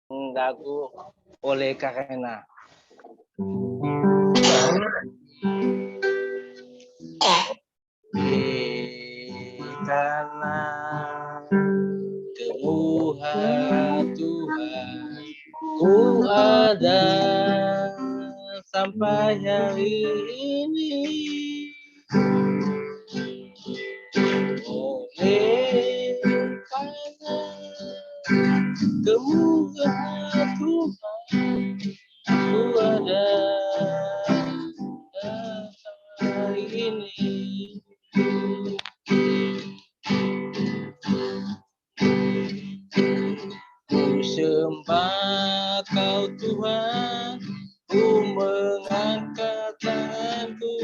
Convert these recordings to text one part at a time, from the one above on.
lagu oleh karena karena kemurahan Tuhan ku ada sampai hari ini. Oleh karena kemurahan Tuhan ku ada hari ini. Ku sembah Kau Tuhan, ku mengangkat tanganku,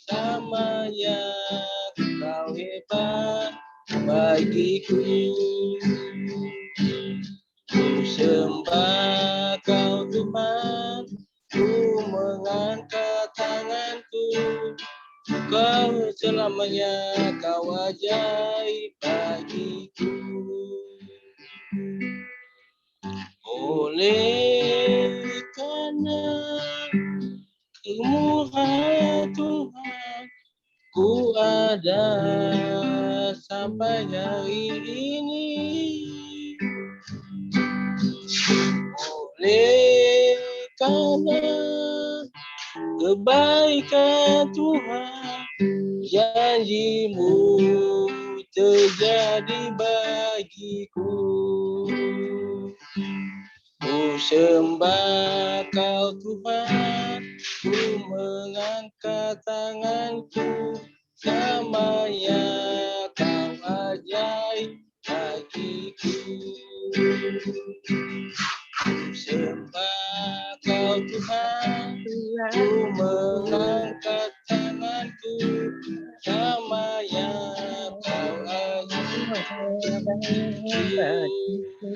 samanya Kau hebat bagiku. Ku sembah Kau Tuhan, ku mengangkat tanganku, Kau selamanya Kau ajaib bagiku. Oleh karena kemurahan Tuhan ku ada sampai hari ini. Oleh karena kebaikan Tuhan, janji-Mu terjadi bagiku. Ku sembah Kau Tuhan, ku mengangkat tanganku, samanya Kau ajaib bagiku. Ku sembah Kau Tuhan, ku mengangkat tanganku, samanya Kau ajaib bagiku.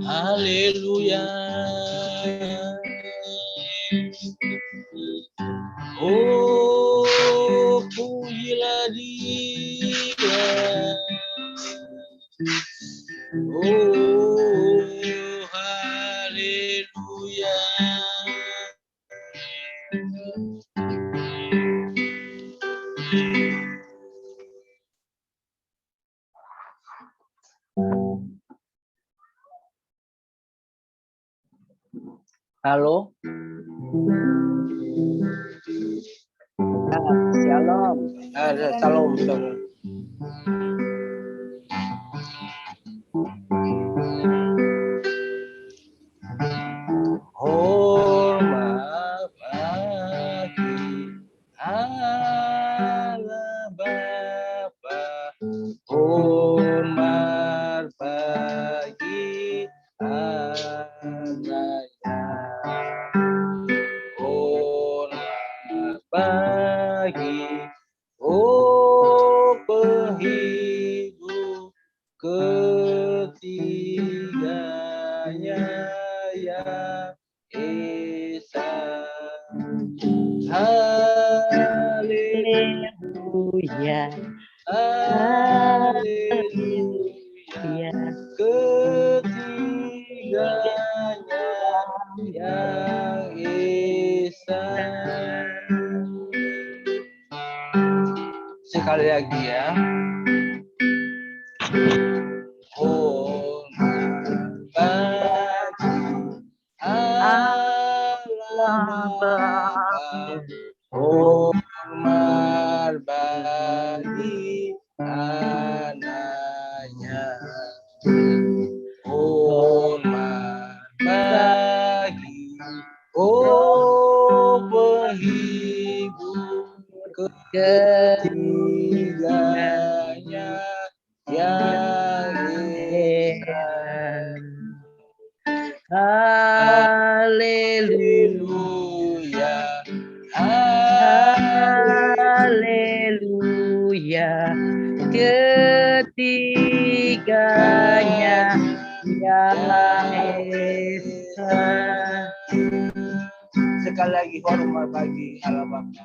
Haleluya. Oh, pujilah Dia. Oh, haleluya. Halo. Shalom. Shalom. Hormat bagi Allah Bapa, hormat bagi anaknya, hormat bagi penghibur ketiganya yang Esa. Haleluya, haleluya, ketiganya yang Esa. Sekali lagi ya. Hormat bagi Allah Bapa, hormat bagi anaknya, hormat bagi penghibur ketiganya yang Esa. Haleluya, haleluya, ketiganya yang Esa. Sekali lagi hormat bagi Allah Bapa,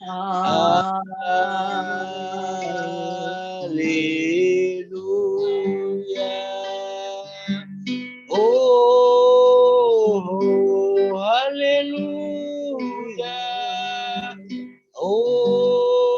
Haleluya. Oh, haleluya. Oh,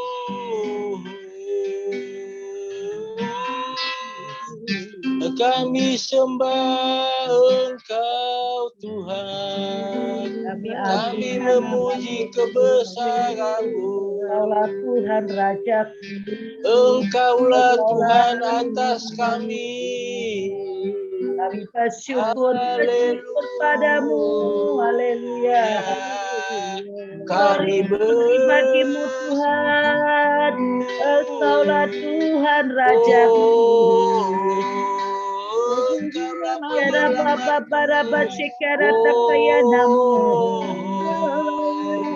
kami sembah Engkau Tuhan. Kami memuji kebesaran-Mu. Engkaulah Tuhan Raja. Engkaulah Tuhan atas kami. Kami bersyukur padamu. Haleluya. Kami bagimu Tuhan. Engkaulah Tuhan Rajaku. Kera baba baraba shikara takaya namu.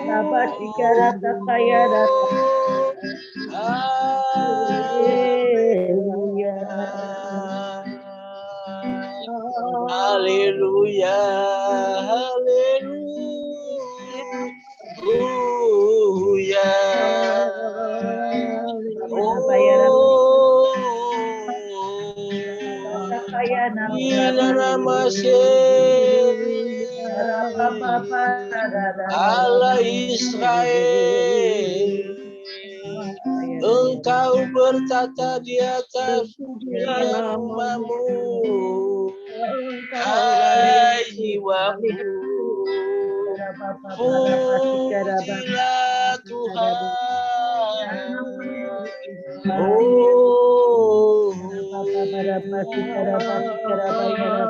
Baba shikara takaya rata. Haleluya. Haleluya. Haleluya. Allah Israel, Engkau bertata di atas rumahmu, hai jiwaku, pujilah Tuhan. Oh,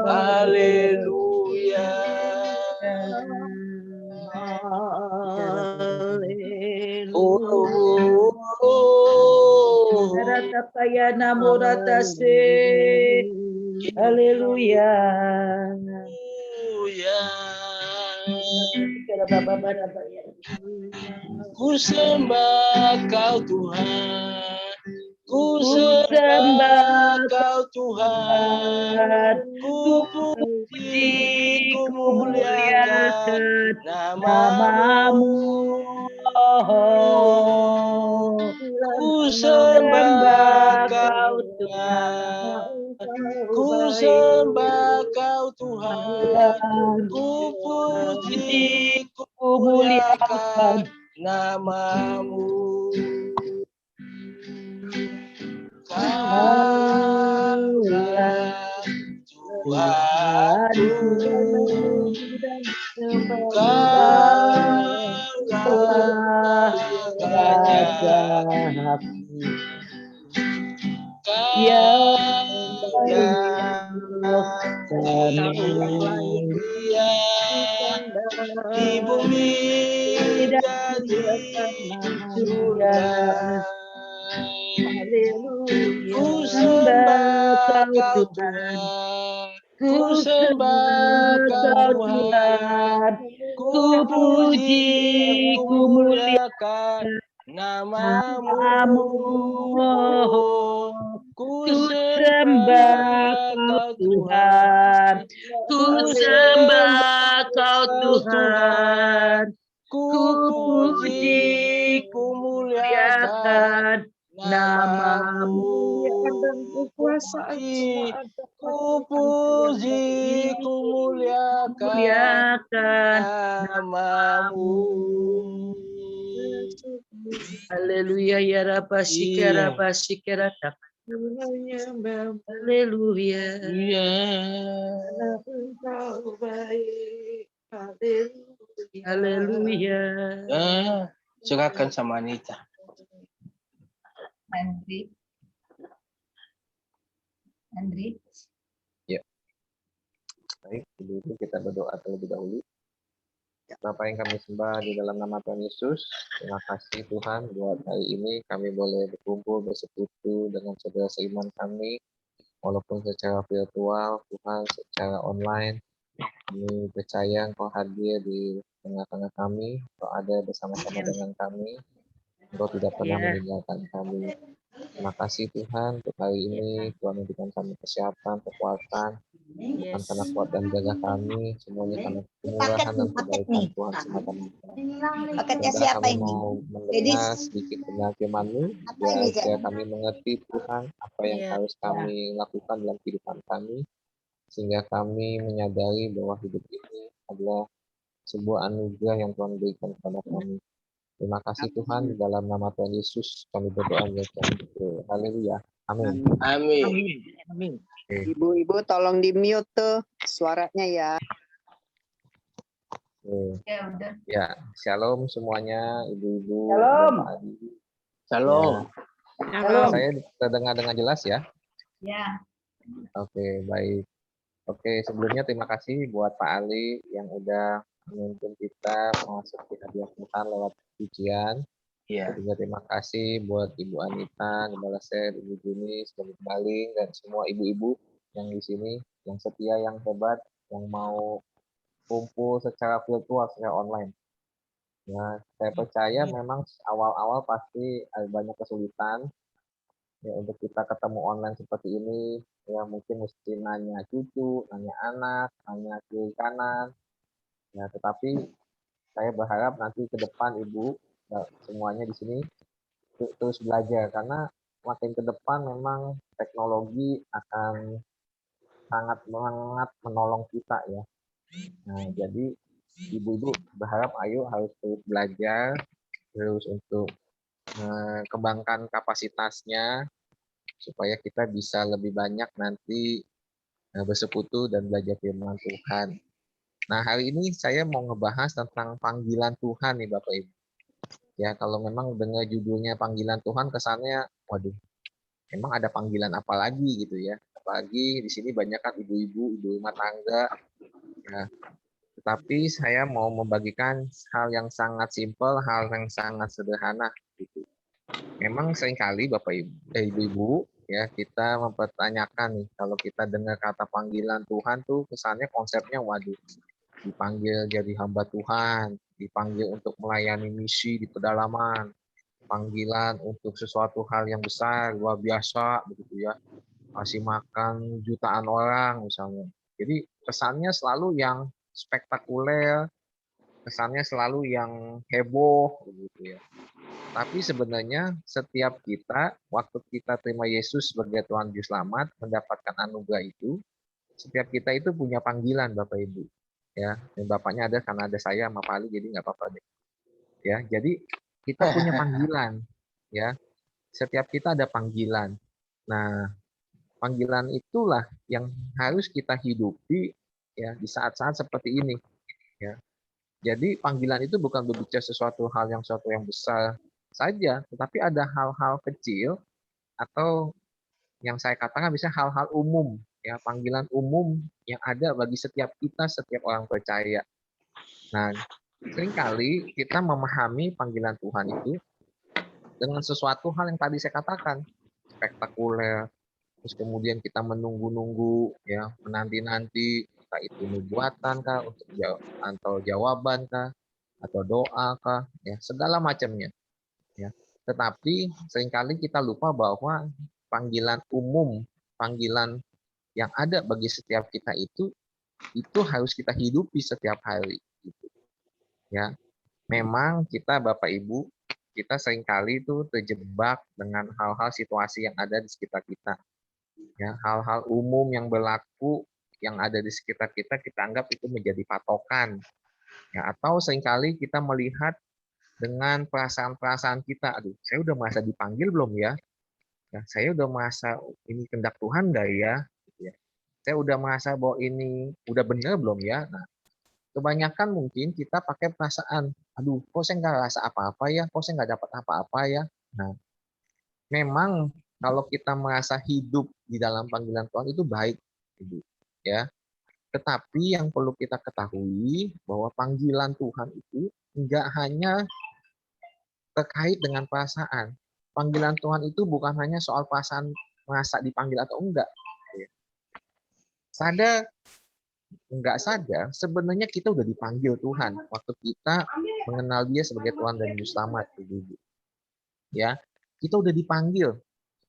haleluya. Ratakaya namoratase. Haleluya. Ku sembah Kau Tuhan. Ku sembah Kau Tuhan. Ku puji, ku muliakan nama-Mu. Ku sembah Kau Tuhan. Ku sembah Kau Tuhan. Ku puji, ku muliakan nama-Mu. Kaulah Tuhanku. Kaulah Rajaku. Di bumi dan di surga. Ku sembah Kau Tuhan. Ku sembah Kau Tuhan. Ku puji, ku muliakan nama-Mu. Ku sembah Kau Tuhan. Ku sembah Kau Tuhan. Ku puji, ku muliakan nama-Mu. Ku puji, ku muliakan nama-Mu. Haleluya ya Rabba shikara shikara tak. Haleluya. Haleluya. Silakan sama Anita. Andri. Ya. Baik, dulu kita berdoa terlebih dahulu. Bapa yang kami sembah di dalam nama Tuhan Yesus, terima kasih Tuhan buat hari ini kami boleh berkumpul bersekutu dengan saudara seiman kami, walaupun secara virtual, Tuhan secara online. Kami percaya Engkau hadir di tengah-tengah kami, Engkau ada bersama-sama dengan kami, Engkau tidak pernah meninggalkan kami. Terima kasih Tuhan untuk hari ini, Tuhan memberikan kami kesiapan, kekuatan, Tuhan karena kuat dan jaga kami, semuanya karena kemurahan dan kebaikan Tuhan semata-mata. Paketnya Sehingga siapa kami ini? mau mendengar sedikit tentang firman-Mu, Apa ya, ini, supaya Cak? kami mengerti Tuhan apa yang harus kami lakukan dalam kehidupan kami, sehingga kami menyadari bahwa hidup ini adalah sebuah anugerah yang Tuhan berikan kepada kami. Terima kasih Tuhan, di dalam nama Tuhan Yesus kami berdoa dan kami berdoa. Haleluya. Amin. Amin. Oke. Ibu-ibu tolong di mute tuh suaranya ya. Oke. Ya, shalom semuanya, ibu-ibu Shalom. dan adik. Shalom. Shalom. Saya terdengar dengan jelas ya? Ya. Oke, baik. Oke, sebelumnya terima kasih buat Pak Ali yang udah menuntun kita memasuki hadiah Tuhan lewat pujian. Ya. Juga terima kasih buat Ibu Anita, Gembala Seth, Ibu Junis, Ibu Baling, dan semua ibu-ibu yang di sini, yang setia, yang hebat, yang mau kumpul secara virtual, secara online. Ya, saya percaya memang awal-awal pasti ada banyak kesulitan. Ya, untuk kita ketemu online seperti ini, ya mungkin mesti nanya cucu, nanya anak, nanya kiri kanan. Ya, tetapi saya berharap nanti ke depan Ibu, ya, semuanya di sini terus belajar karena makin ke depan memang teknologi akan sangat menolong kita ya. Nah, jadi ibu-ibu berharap ayo harus terus belajar, terus untuk kembangkan kapasitasnya supaya kita bisa lebih banyak nanti bersekutu dan belajar firman Tuhan. Nah, hari ini saya mau ngebahas tentang panggilan Tuhan nih Bapak Ibu. Ya, kalau memang dengar judulnya panggilan Tuhan kesannya, waduh, emang ada panggilan apa lagi gitu ya. Apalagi di sini banyak kan ibu-ibu, ibu rumah tangga. Ya. Tetapi saya mau membagikan hal yang sangat simpel, hal yang sangat sederhana gitu. Memang seringkali Bapak Ibu, ibu-ibu ya kita mempertanyakan nih kalau kita dengar kata panggilan Tuhan tuh kesannya konsepnya waduh, dipanggil jadi hamba Tuhan, dipanggil untuk melayani misi di pedalaman, panggilan untuk sesuatu hal yang besar, luar biasa begitu ya. Kasih makan jutaan orang misalnya. Jadi kesannya selalu yang spektakuler, kesannya selalu yang heboh begitu ya. Tapi sebenarnya setiap kita, waktu kita terima Yesus sebagai Tuhan Juru Selamat, mendapatkan anugerah itu, setiap kita itu punya panggilan Bapak Ibu. Ya, dan bapaknya ada karena ada saya sama Pak Ali, jadi nggak apa-apa deh. Ya, jadi kita punya panggilan. Ya, setiap kita ada panggilan. Nah, panggilan itulah yang harus kita hidupi ya di saat-saat seperti ini. Ya, jadi panggilan itu bukan berbicara sesuatu yang besar saja, tetapi ada hal-hal kecil atau yang saya katakan bisa hal-hal umum, ya panggilan umum yang ada bagi setiap kita, setiap orang percaya. Nah, seringkali kita memahami panggilan Tuhan itu dengan sesuatu hal yang tadi saya katakan, spektakuler, terus kemudian kita menunggu-nunggu, ya menanti-nanti, entah itu nubuatan kah, untuk atau jawaban kah, atau doa kah, ya segala macamnya. Ya. Tetapi seringkali kita lupa bahwa panggilan umum, panggilan yang ada bagi setiap kita itu harus kita hidupi setiap hari. Gitu. Ya, memang kita Bapak Ibu, kita seringkali itu terjebak dengan hal-hal situasi yang ada di sekitar kita. Ya, hal-hal umum yang berlaku yang ada di sekitar kita anggap itu menjadi patokan. Ya, atau seringkali kita melihat dengan perasaan-perasaan kita, aduh, saya udah merasa dipanggil belum ya? Ya, saya udah merasa ini kehendak Tuhan nggak ya? Gitu ya. Saya udah merasa bahwa ini udah benar belum ya? Nah, kebanyakan mungkin kita pakai perasaan, aduh, kok saya nggak rasa apa-apa ya? Kok saya nggak dapat apa-apa ya? Nah, memang kalau kita merasa hidup di dalam panggilan Tuhan itu baik, Ibu. Ya. Tetapi yang perlu kita ketahui bahwa panggilan Tuhan itu enggak hanya terkait dengan perasaan. Panggilan Tuhan itu bukan hanya soal perasaan merasa dipanggil atau enggak. Sadar enggak sadar, sebenarnya kita udah dipanggil Tuhan waktu kita mengenal Dia sebagai Tuhan dan Juru Selamat, Ibu. Ya, kita udah dipanggil.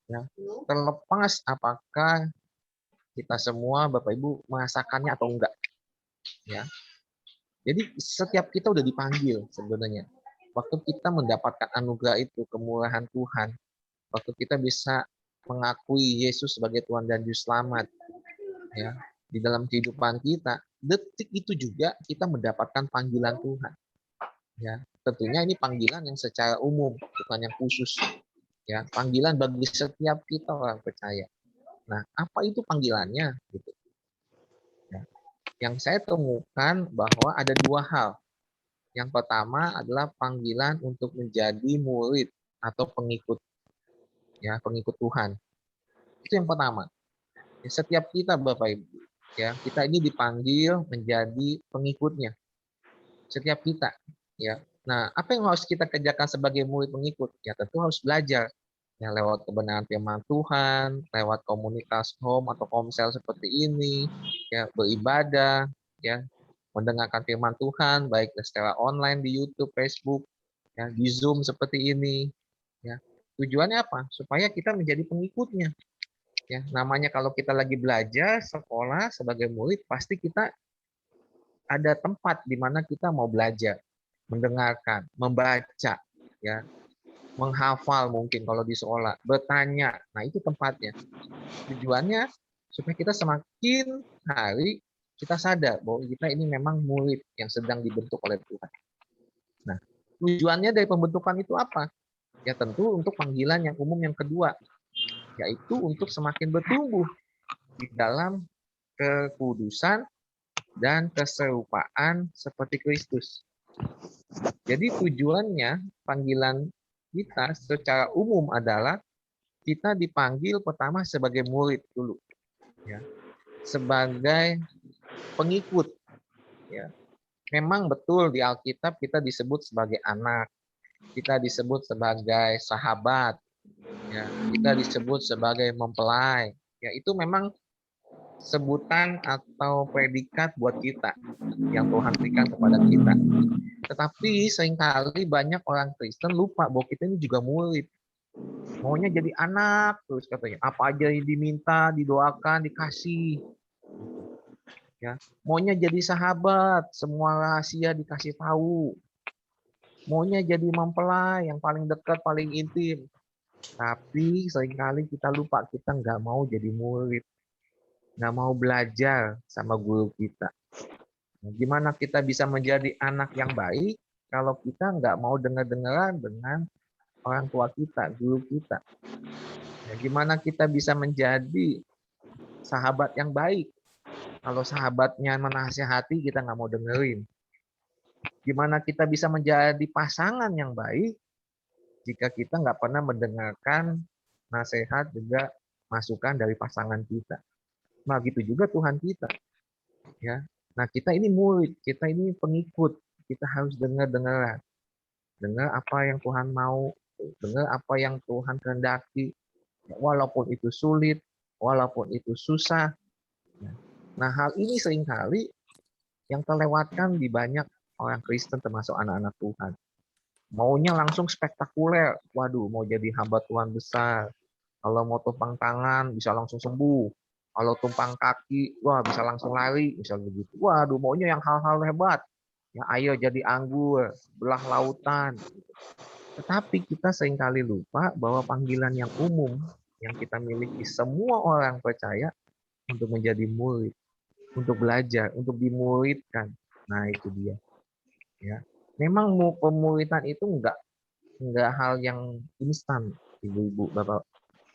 Ya, terlepas apakah kita semua Bapak Ibu merasakannya atau enggak, ya. Jadi setiap kita udah dipanggil sebenarnya. Waktu kita mendapatkan anugerah itu, kemurahan Tuhan, waktu kita bisa mengakui Yesus sebagai Tuhan dan Juru Selamat, ya, di dalam kehidupan kita, detik itu juga kita mendapatkan panggilan Tuhan. Ya, tentunya ini panggilan yang secara umum, bukan yang khusus. Ya, panggilan bagi setiap kita orang percaya. Nah, apa itu panggilannya? Gitu. Ya. Yang saya temukan bahwa ada dua hal. Yang pertama adalah panggilan untuk menjadi murid atau pengikut, ya, pengikut Tuhan. Itu yang pertama. Ya, setiap kita Bapak Ibu, ya, kita ini dipanggil menjadi pengikutnya. Setiap kita, ya. Nah, apa yang harus kita kerjakan sebagai murid pengikut? Ya, tentu harus belajar. Ya, lewat kebenaran firman Tuhan, lewat komunitas home atau komsel seperti ini, ya, beribadah, ya, mendengarkan firman Tuhan, baik secara online di YouTube, Facebook, ya, di Zoom seperti ini, ya. Tujuannya apa? Supaya kita menjadi pengikutnya. Ya, namanya kalau kita lagi belajar sekolah sebagai murid, pasti kita ada tempat di mana kita mau belajar, mendengarkan, membaca, ya, menghafal mungkin kalau di sekolah, bertanya. Nah, itu tempatnya. Tujuannya supaya kita semakin hari kita sadar bahwa kita ini memang murid yang sedang dibentuk oleh Tuhan. Nah, tujuannya dari pembentukan itu apa? Ya tentu untuk panggilan yang umum yang kedua, yaitu untuk semakin bertumbuh di dalam kekudusan dan keserupaan seperti Kristus. Jadi tujuannya panggilan kita secara umum adalah kita dipanggil pertama sebagai murid dulu, ya, sebagai pengikut. Ya. Memang betul di Alkitab kita disebut sebagai anak, kita disebut sebagai sahabat, ya, kita disebut sebagai mempelai. Ya, itu memang sebutan atau predikat buat kita yang Tuhan berikan kepada kita. Tetapi seringkali banyak orang Kristen lupa bahwa kita ini juga murid. Maunya jadi anak terus katanya. Apa aja yang diminta, didoakan, dikasih. Ya, maunya jadi sahabat, semua rahasia dikasih tahu. Maunya jadi mempelai yang paling dekat, paling intim. Tapi seringkali kita lupa kita nggak mau jadi murid. Nggak mau belajar sama guru kita. Gimana kita bisa menjadi anak yang baik kalau kita nggak mau dengar-dengaran dengan orang tua kita, guru kita. Ya, gimana kita bisa menjadi sahabat yang baik kalau sahabatnya menasihati kita nggak mau dengerin. Gimana kita bisa menjadi pasangan yang baik jika kita nggak pernah mendengarkan nasihat juga masukan dari pasangan kita. Nah, gitu juga Tuhan kita. Ya. Nah, kita ini murid, kita ini pengikut, kita harus dengar-dengaran. Dengar apa yang Tuhan mau, dengar apa yang Tuhan kehendaki. Walaupun itu sulit, walaupun itu susah. Nah, hal ini seringkali yang terlewatkan di banyak orang Kristen termasuk anak-anak Tuhan. Maunya langsung spektakuler. Waduh, mau jadi hamba Tuhan besar. Kalau mau tumpang tangan, bisa langsung sembuh. Kalau tumpang kaki, wah bisa langsung lari, misalnya begitu. Waduh, maunya yang hal-hal hebat. Ya, ayo jadi anggur, belah lautan. Tetapi kita seringkali lupa bahwa panggilan yang umum yang kita miliki semua orang percaya untuk menjadi murid, untuk belajar, untuk dimuridkan. Nah, itu dia. Ya. Memang pemuridan itu enggak hal yang instan, Ibu-ibu, Bapak.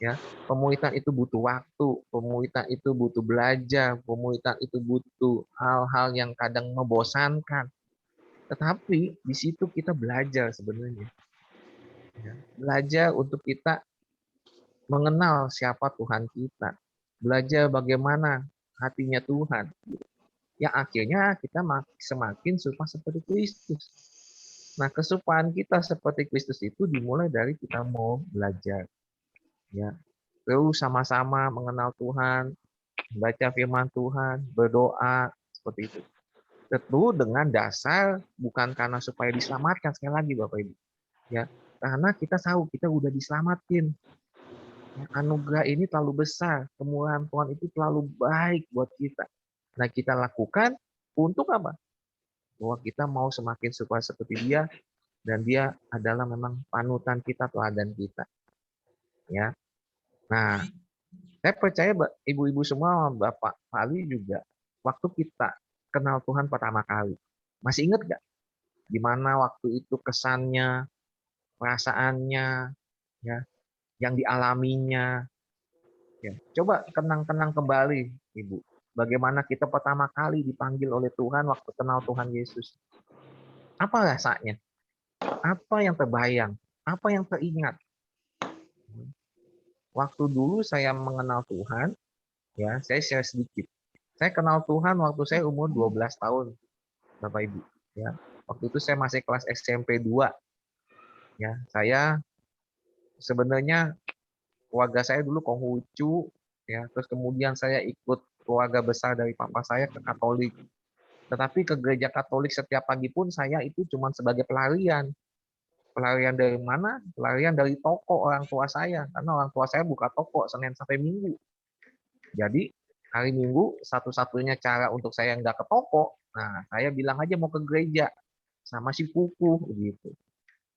Ya, pemuridan itu butuh waktu, pemuridan itu butuh belajar, pemuridan itu butuh hal-hal yang kadang membosankan. Tetapi di situ kita belajar sebenarnya. Ya, belajar untuk kita mengenal siapa Tuhan kita. Belajar bagaimana hatinya Tuhan. Yang akhirnya kita semakin serupa seperti Kristus. Nah, kesupaan kita seperti Kristus itu dimulai dari kita mau belajar. Ya, terus sama-sama mengenal Tuhan, baca firman Tuhan, berdoa, seperti itu. Tentu dengan dasar bukan karena supaya diselamatkan, sekali lagi Bapak Ibu. Ya, karena kita tahu kita udah diselamatin. Anugerah ini terlalu besar, kemurahan Tuhan itu terlalu baik buat kita. Nah, kita lakukan untuk apa? Bahwa kita mau semakin suka seperti dia, dan dia adalah memang panutan kita, teladan kita. Ya. Nah, saya percaya ibu-ibu semua, Bapak Ali juga, waktu kita kenal Tuhan pertama kali, masih ingat gak? Gimana waktu itu kesannya, perasaannya, ya, yang dialaminya. Ya, coba kenang-kenang kembali, Ibu. Bagaimana kita pertama kali dipanggil oleh Tuhan waktu kenal Tuhan Yesus. Apa rasanya? Apa yang terbayang? Apa yang teringat? Waktu dulu saya mengenal Tuhan, ya, saya share sedikit. Saya kenal Tuhan waktu saya umur 12 tahun, Bapak Ibu. Ya, waktu itu saya masih kelas SMP 2. Ya, saya sebenarnya keluarga saya dulu Konghucu, ya, terus kemudian saya ikut keluarga besar dari papa saya ke Katolik. Tetapi ke gereja Katolik setiap pagi pun saya itu cuma sebagai pelarian. Pelarian dari mana? Pelarian dari toko orang tua saya, karena orang tua saya buka toko Senin sampai Minggu. Jadi hari Minggu satu-satunya cara untuk saya nggak ke toko, nah saya bilang aja mau ke gereja sama si Kuku gitu.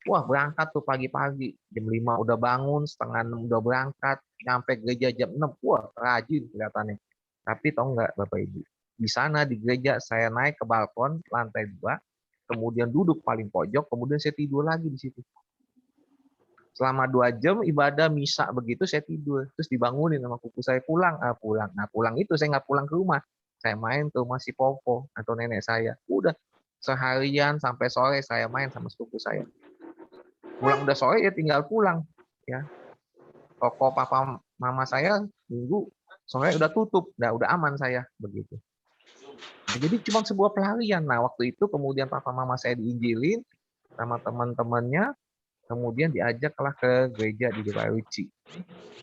Wah, berangkat tuh pagi-pagi. Jam 5 udah bangun, setengah 6 udah berangkat, nyampe gereja jam 6. Wah, rajin kelihatannya. Tapi tahu nggak Bapak Ibu? Di sana di gereja saya naik ke balkon lantai 2, kemudian duduk paling pojok, kemudian saya tidur lagi di situ. Selama 2 jam ibadah misa begitu saya tidur. Terus dibangunin sama kuku saya pulang. Pulang. Nah, pulang itu saya nggak pulang ke rumah. Saya main ke rumah si Popo atau nenek saya. Udah seharian sampai sore saya main sama sepupu saya. Pulang udah sore ya tinggal pulang, ya. Toko papa mama saya Minggu sore udah tutup, udah aman saya begitu. Nah, jadi cuma sebuah pelarian. Nah, waktu itu kemudian papa mama saya diinjilin sama teman-temannya, kemudian diajaklah ke gereja di Desa Uci.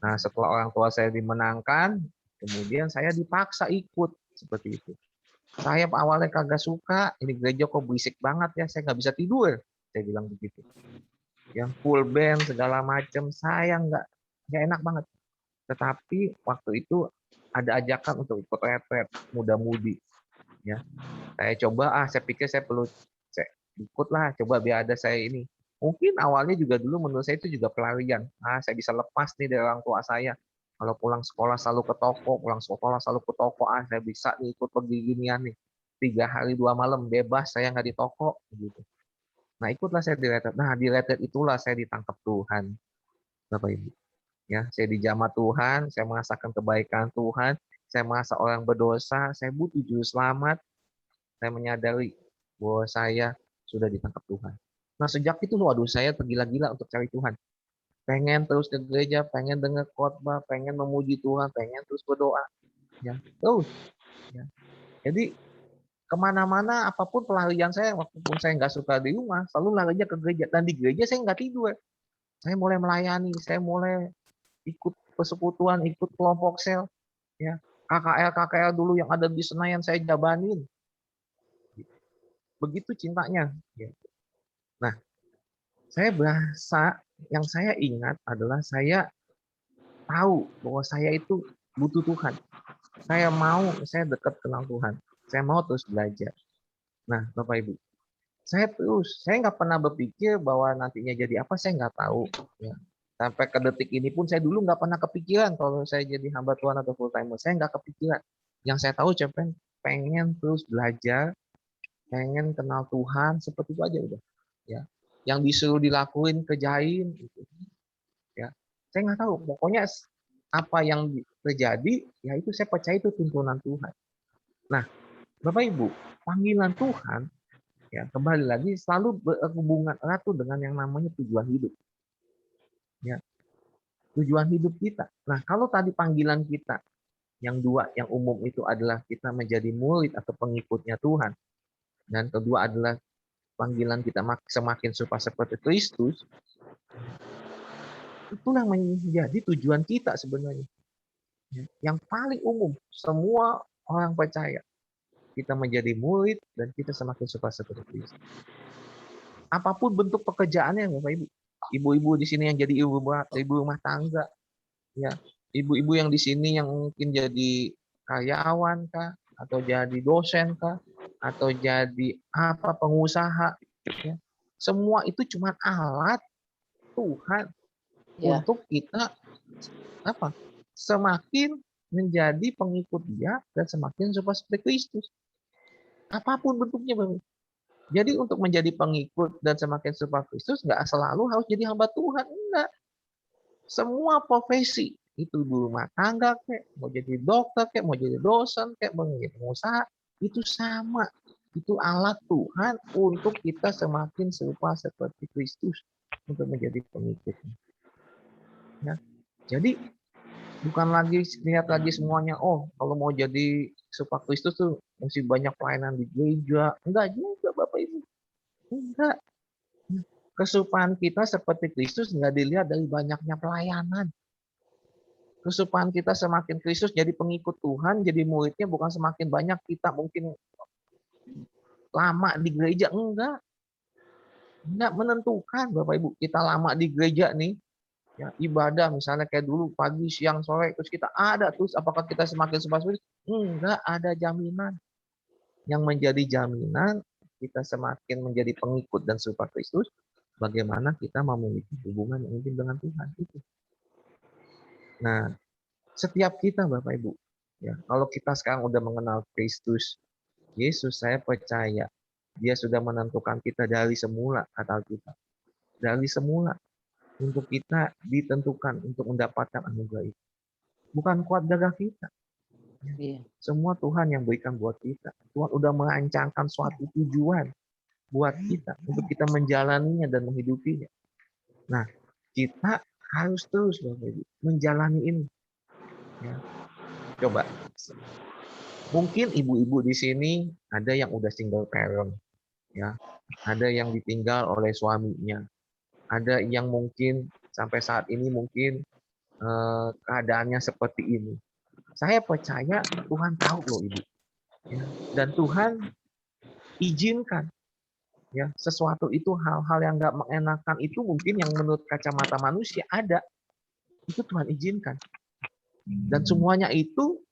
Nah, setelah orang tua saya dimenangkan, kemudian saya dipaksa ikut seperti itu. Saya awalnya kagak suka, ini gereja kok berisik banget ya, saya nggak bisa tidur, saya bilang begitu. Yang full band segala macam, saya nggak enak banget. Tetapi waktu itu ada ajakan untuk ikut retret muda-mudi, ya. Saya coba, saya pikir saya perlu ikutlah, coba biar ada saya ini. Mungkin awalnya juga dulu menurut saya itu juga pelarian. Saya bisa lepas nih dari orang tua saya. Kalau pulang sekolah selalu ke toko, saya bisa nih ikut pergi ginian nih. 3 hari 2 malam bebas, saya nggak di toko gitu. Nah, ikutlah saya di retret. Nah, di retret itulah saya ditangkap Tuhan, Bapak Ibu. Ya, saya dijamah Tuhan, saya merasakan kebaikan Tuhan, saya merasa orang berdosa, saya butuh juru selamat, saya menyadari bahwa saya sudah ditangkap Tuhan. Nah, sejak itu, waduh, saya tergila-gila untuk cari Tuhan. Pengen terus ke gereja, pengen dengar khotbah, pengen memuji Tuhan, pengen terus berdoa. Ya, terus. Ya. Jadi, kemana-mana, apapun pelarian saya, walaupun saya nggak suka di rumah, selalu larinya ke gereja. Dan di gereja saya nggak tidur. Saya mulai melayani, saya mulai ikut persekutuan, ikut kelompok sel. Ya. KKL dulu yang ada di Senayan saya jabanin. Begitu cintanya. Ya. Nah, saya berasa, yang saya ingat adalah saya tahu bahwa saya itu butuh Tuhan. Saya dekat kenal Tuhan. Saya mau terus belajar. Nah, Bapak Ibu, saya nggak pernah berpikir bahwa nantinya jadi apa, saya nggak tahu. Ya. Sampai ke detik ini pun saya dulu nggak pernah kepikiran kalau saya jadi hamba Tuhan atau full timer. Saya nggak kepikiran. Yang saya tahu cuma pengen terus belajar, pengen kenal Tuhan, seperti itu aja udah. Ya. Yang disuruh dilakuin kerjain, gitu. Ya. Saya nggak tahu. Pokoknya apa yang terjadi, ya itu saya percaya itu tuntunan Tuhan. Nah, Bapak Ibu, panggilan Tuhan, ya kembali lagi selalu berhubungan erat dengan yang namanya tujuan hidup. Ya, tujuan hidup kita. Nah, kalau tadi panggilan kita yang dua, yang umum itu adalah kita menjadi murid atau pengikutnya Tuhan, dan kedua adalah panggilan kita semakin serupa seperti Kristus, itulah menjadi tujuan kita sebenarnya. Yang paling umum, semua orang percaya kita menjadi murid dan kita semakin serupa seperti Kristus. Apapun bentuk pekerjaannya, Bapak Ibu. Ibu-ibu di sini yang jadi ibu rumah tangga, Ya, ibu-ibu yang di sini yang mungkin jadi karyawan kah, atau jadi dosen kah, atau jadi apa pengusaha, ya. Semua itu cuma alat Tuhan Ya. untuk kita apa? Semakin menjadi pengikut Dia dan semakin serupa seperti Kristus. Apapun bentuknya, Bapak. Jadi untuk menjadi pengikut dan semakin serupa Kristus nggak selalu harus jadi hamba Tuhan, enggak. Semua profesi itu ibu rumah tangga kek, mau jadi dokter kek, mau jadi dosen kek, mau jadi pengusaha, itu sama. Itu alat Tuhan untuk kita semakin serupa seperti Kristus untuk menjadi pengikutnya. Ya. Jadi bukan lagi lihat lagi semuanya, oh kalau mau jadi serupa Kristus tuh mesti banyak pelayanan di gereja. Enggak juga Bapak Ibu. Enggak. Keserupaan kita seperti Kristus nggak dilihat dari banyaknya pelayanan. Kesukaan kita semakin Kristus jadi pengikut Tuhan, jadi muridnya bukan semakin banyak kita mungkin lama di gereja, enggak menentukan Bapak Ibu. Kita lama di gereja nih, ya ibadah misalnya kayak dulu pagi, siang, sore, terus kita ada terus apakah kita semakin seperti enggak ada jaminan. Yang menjadi jaminan kita semakin menjadi pengikut dan serupa Kristus, bagaimana kita memiliki hubungan yang intim dengan Tuhan itu. Nah, setiap kita Bapak Ibu, ya, kalau kita sekarang udah mengenal Kristus, Yesus, saya percaya Dia sudah menentukan kita dari semula, kata kita. Dari semula untuk kita ditentukan untuk mendapatkan anugerah itu. Bukan kuat gagah kita. Iya. Semua Tuhan yang berikan buat kita. Tuhan udah merancangkan suatu tujuan buat kita untuk kita menjalaninya dan menghidupinya. Nah, kita harus terus Bapak Ibu menjalani ini. Ya. Coba. Mungkin ibu-ibu di sini ada yang udah single parent, ya. Ada yang ditinggal oleh suaminya. Ada yang mungkin sampai saat ini mungkin keadaannya seperti ini. Saya percaya Tuhan tahu loh Ibu. Ya. Dan Tuhan izinkan ya sesuatu itu hal-hal yang nggak mengenakan itu mungkin yang menurut kacamata manusia ada. Itu Tuhan izinkan. Dan semuanya itu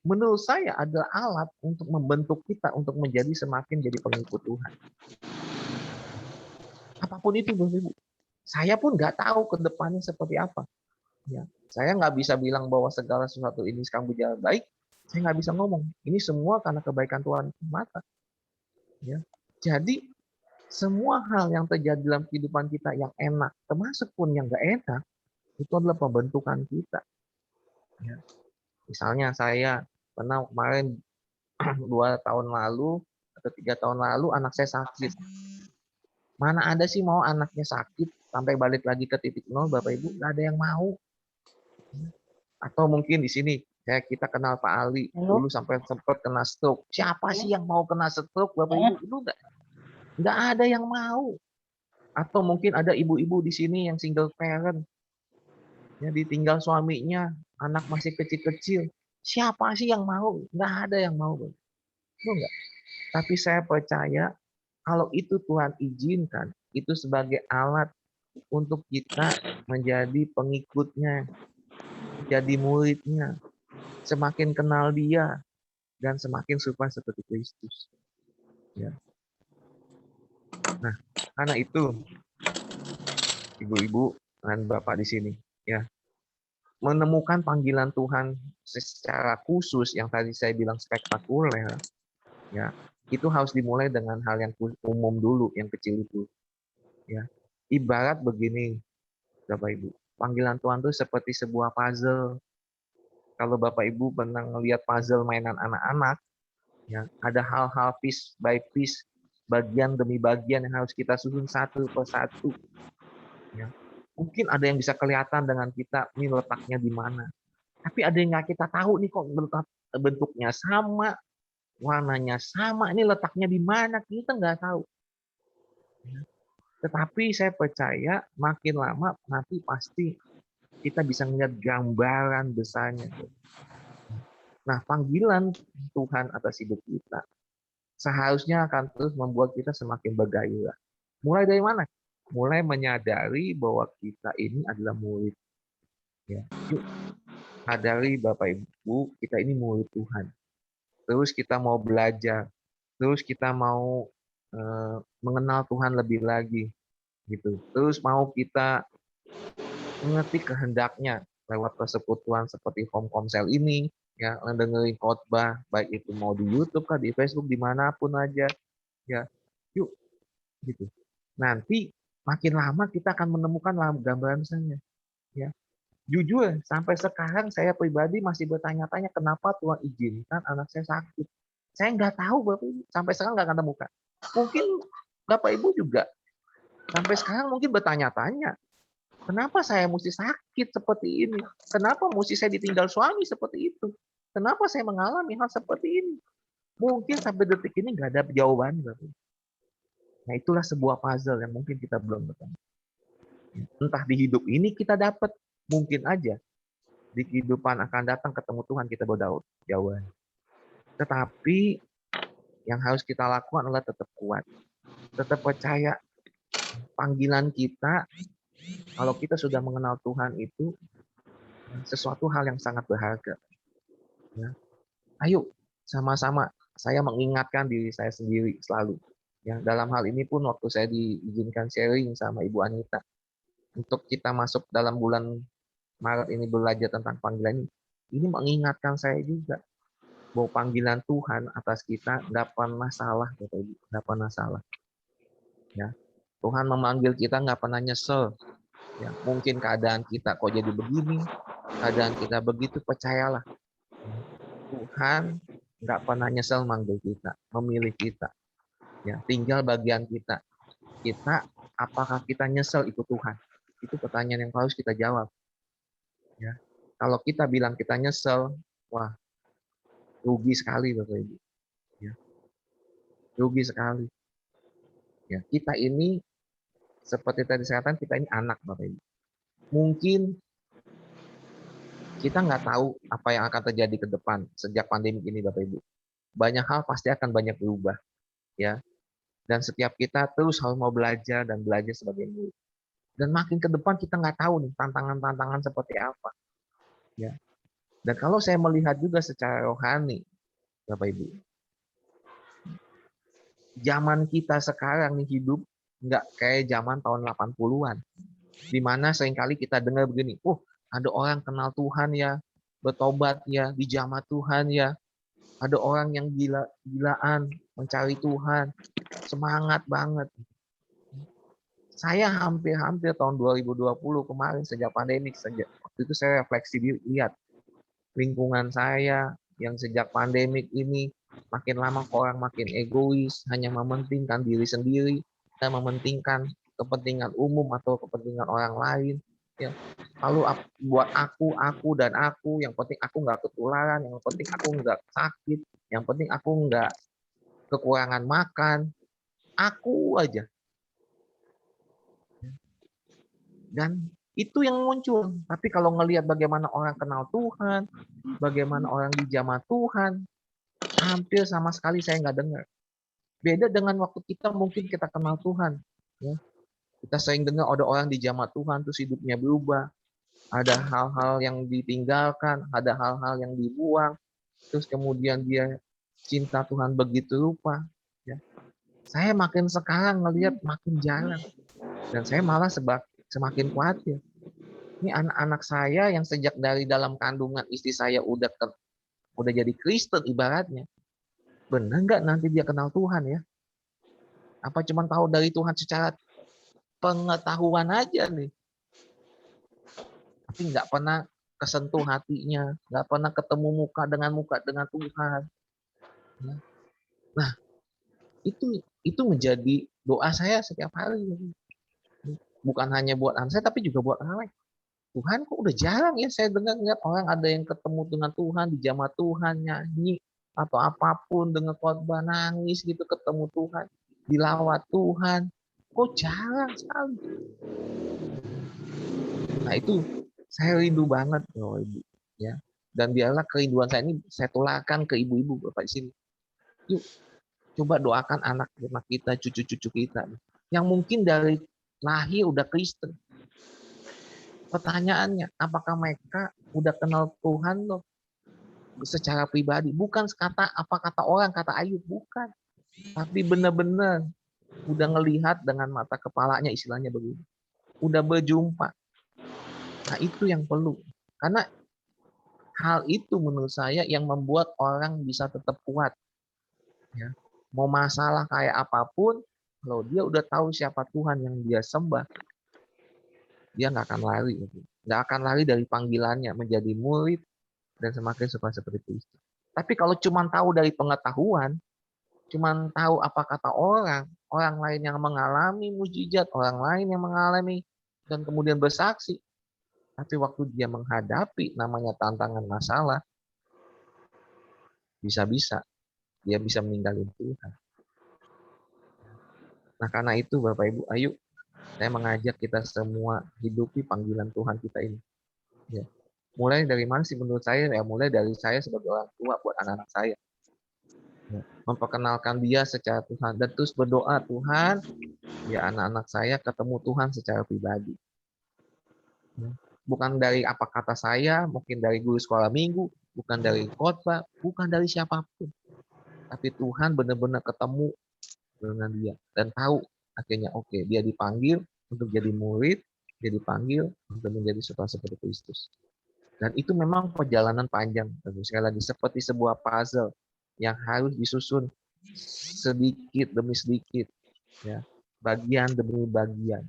menurut saya adalah alat untuk membentuk kita untuk menjadi semakin jadi pengikut Tuhan. Apapun itu, Bapak Ibu. Saya pun nggak tahu ke depannya seperti apa. Ya, saya nggak bisa bilang bahwa segala sesuatu ini sekarang berjalan baik. Saya nggak bisa ngomong. Ini semua karena kebaikan Tuhan semata. Ya. Jadi semua hal yang terjadi dalam kehidupan kita yang enak, termasuk pun yang nggak enak, itu adalah pembentukan kita. Ya. Misalnya saya pernah kemarin 2 tahun lalu atau 3 tahun lalu anak saya sakit. Mana ada sih mau anaknya sakit sampai balik lagi ke titik nol, Bapak Ibu? Nggak ada yang mau. Atau mungkin di sini kita kenal Pak Ali dulu sampai sempat kena stroke. Siapa sih yang mau kena stroke, Bapak Ibu? Itu nggak ada yang mau. Atau mungkin ada ibu-ibu di sini yang single parent, ya ditinggal suaminya, anak masih kecil-kecil. Siapa sih yang mau? Nggak ada yang mau. Itu enggak. Tapi saya percaya kalau itu Tuhan izinkan, itu sebagai alat untuk kita menjadi pengikutnya, jadi muridnya, semakin kenal Dia, dan semakin serupa seperti Kristus. Ya. Nah, karena itu, ibu-ibu dan bapak di sini, ya, menemukan panggilan Tuhan secara khusus yang tadi saya bilang spektakuler, ya, itu harus dimulai dengan hal yang umum dulu, yang kecil itu. Ya, ibarat begini, Bapak Ibu, panggilan Tuhan itu seperti sebuah puzzle. Kalau Bapak Ibu pernah ngelihat puzzle mainan anak-anak, ya, ada hal-hal piece by piece, bagian demi bagian yang harus kita susun satu persatu. Ya. Mungkin ada yang bisa kelihatan dengan kita, ini letaknya di mana. Tapi ada yang nggak kita tahu nih kok bentuknya sama, warnanya sama, ini letaknya di mana, kita nggak tahu. Ya. Tetapi saya percaya makin lama nanti pasti kita bisa melihat gambaran besarnya. Nah, panggilan Tuhan atas hidup kita seharusnya akan terus membuat kita semakin bergairah. Mulai dari mana? Mulai menyadari bahwa kita ini adalah murid. Ya, yuk sadari Bapak Ibu, kita ini murid Tuhan. Terus kita mau belajar, terus kita mau mengenal Tuhan lebih lagi, gitu. Terus mau kita mengerti kehendaknya lewat persekutuan seperti home komsel ini, ya, dengerin khotbah, baik itu mau di YouTube kah, di Facebook, dimanapun aja, ya, yuk, gitu. Nanti makin lama kita akan menemukan gambaran saya, ya. Jujur, sampai sekarang saya pribadi masih bertanya-tanya kenapa Tuhan izinkan anak saya sakit. Saya nggak tahu, Bapak Ibu. Sampai sekarang nggak akan temukan. Mungkin Bapak Ibu juga sampai sekarang mungkin bertanya-tanya, kenapa saya mesti sakit seperti ini? Kenapa mesti saya ditinggal suami seperti itu? Kenapa saya mengalami hal seperti ini? Mungkin sampai detik ini nggak ada jawaban. Bapak Ibu. Nah, itulah sebuah puzzle yang mungkin kita belum bertanya. Entah di hidup ini kita dapat, mungkin aja di kehidupan akan datang ketemu Tuhan kita berdaud jawaban. Tetapi yang harus kita lakukan adalah tetap kuat, tetap percaya panggilan kita. Kalau kita sudah mengenal Tuhan itu sesuatu hal yang sangat berharga. Ya. Ayo sama-sama saya mengingatkan diri saya sendiri selalu. Ya, dalam hal ini pun waktu saya diizinkan sharing sama Ibu Anita untuk kita masuk dalam bulan Maret ini belajar tentang panggilan ini mengingatkan saya juga bahwa panggilan Tuhan atas kita nggak pernah salah, Bapak Ibu, nggak pernah salah. Ya, Tuhan memanggil kita nggak pernah nyesel. Ya, mungkin keadaan kita kok jadi begini, keadaan kita begitu, percayalah Tuhan nggak pernah nyesel manggil kita, memilih kita. Ya, tinggal bagian kita. Kita apakah kita nyesel ikut Tuhan? Itu pertanyaan yang harus kita jawab. Ya, kalau kita bilang kita nyesel, wah, rugi sekali Bapak Ibu. Ya, rugi sekali. Ya, kita ini seperti tadi saya katakan, kita ini anak Bapak Ibu. Mungkin kita nggak tahu apa yang akan terjadi ke depan sejak pandemi ini Bapak Ibu. Banyak hal pasti akan banyak berubah, ya. Dan setiap kita terus harus mau belajar dan belajar sebagai murid. Dan makin ke depan kita nggak tahu nih tantangan-tantangan seperti apa, ya. Dan kalau saya melihat juga secara rohani, Bapak Ibu, zaman kita sekarang nih hidup nggak kayak zaman tahun 80-an. Di mana seringkali kita dengar begini, ada orang kenal Tuhan ya, bertobat ya, dijamah Tuhan ya, ada orang yang gila-gilaan mencari Tuhan, semangat banget. Saya hampir tahun 2020 kemarin sejak pandemik, waktu itu saya refleksi diri, lihat lingkungan saya yang sejak pandemik ini makin lama orang makin egois, hanya mementingkan diri sendiri, dan mementingkan kepentingan umum atau kepentingan orang lain. Ya. Lalu buat aku dan aku, yang penting aku nggak ketularan, yang penting aku nggak sakit, yang penting aku nggak kekurangan makan, aku aja. Dan itu yang muncul. Tapi kalau ngelihat bagaimana orang kenal Tuhan, bagaimana orang dijamah Tuhan, hampir sama sekali saya nggak dengar. Beda dengan waktu kita mungkin kita kenal Tuhan. Ya. Kita sering dengar ada orang dijamah Tuhan, terus hidupnya berubah. Ada hal-hal yang ditinggalkan, ada hal-hal yang dibuang, terus kemudian dia cinta Tuhan begitu rupa. Ya. Saya makin sekarang ngelihat makin jarang. Dan saya malah semakin khawatir. Ini anak-anak saya yang sejak dari dalam kandungan istri saya udah jadi Kristen ibaratnya. Benar nggak nanti dia kenal Tuhan ya? Apa cuma tahu dari Tuhan secara pengetahuan aja nih? Tapi nggak pernah kesentuh hatinya, nggak pernah ketemu muka dengan Tuhan. Nah, itu menjadi doa saya setiap hari. Bukan hanya buat anak saya, tapi juga buat orang lain. Tuhan kok udah jarang ya saya dengar lihat orang ada yang ketemu dengan Tuhan, dijamah Tuhan, nyanyi atau apapun, dengan khotbah nangis gitu ketemu Tuhan, dilawat Tuhan. Kok jarang sekali. Nah itu saya rindu banget loh Ibu, ya. Dan biarlah kerinduan saya ini saya tularkan ke ibu-ibu Bapak di sini. Yuk coba doakan anak-anak kita, cucu-cucu kita yang mungkin dari lahir udah Kristen. Pertanyaannya, apakah mereka udah kenal Tuhan loh secara pribadi? Bukan apa kata orang, kata Ayub, bukan. Tapi benar-benar udah ngelihat dengan mata kepalanya, istilahnya begitu. Udah berjumpa. Nah, itu yang perlu. Karena hal itu menurut saya yang membuat orang bisa tetap kuat. Ya. Mau masalah kayak apapun, kalau dia udah tahu siapa Tuhan yang dia sembah, dia nggak akan lari. Nggak akan lari dari panggilannya menjadi murid dan semakin suka seperti Kristus. Tapi kalau cuma tahu dari pengetahuan, cuma tahu apa kata orang, orang lain yang mengalami mujizat, orang lain yang mengalami dan kemudian bersaksi, tapi waktu dia menghadapi namanya tantangan masalah, bisa-bisa dia bisa meninggalin Tuhan. Nah, karena itu Bapak Ibu, ayo saya mengajak kita semua hidupi panggilan Tuhan kita ini. Ya. Mulai dari mana sih menurut saya? Ya mulai dari saya sebagai orang tua buat anak-anak saya. Ya. Memperkenalkan dia secara Tuhan dan terus berdoa, Tuhan, ya anak-anak saya ketemu Tuhan secara pribadi. Ya. Bukan dari apa kata saya, mungkin dari guru sekolah minggu, bukan dari khotbah, bukan dari siapapun. Tapi Tuhan benar-benar ketemu dengan dia dan tahu akhirnya oke, dia dipanggil untuk jadi murid, dia dipanggil untuk menjadi seperti Kristus. Dan itu memang perjalanan panjang. Sekali lagi seperti sebuah puzzle yang harus disusun sedikit demi sedikit, ya, bagian demi bagian.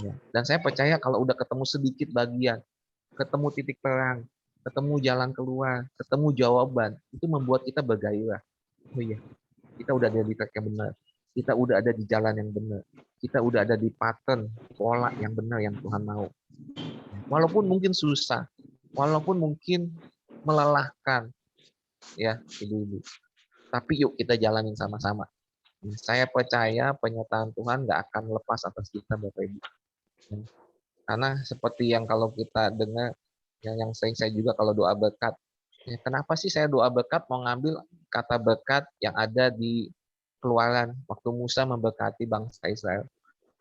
Ya. Dan saya percaya kalau udah ketemu sedikit bagian, ketemu titik terang, ketemu jalan keluar, ketemu jawaban, itu membuat kita bergairah. Oh iya, kita udah ada di track yang benar. Kita udah ada di jalan yang benar. Kita udah ada di pattern, pola yang benar yang Tuhan mau. Walaupun mungkin susah, walaupun mungkin melelahkan, ya ibu-ibu. Tapi yuk kita jalanin sama-sama. Saya percaya penyertaan Tuhan nggak akan lepas atas kita, Bapak Ibu. Karena seperti yang kalau kita dengar, yang sering saya juga kalau doa berkat, ya, kenapa sih saya doa berkat mau ngambil kata berkat yang ada di Keluaran waktu Musa memberkati bangsa Israel?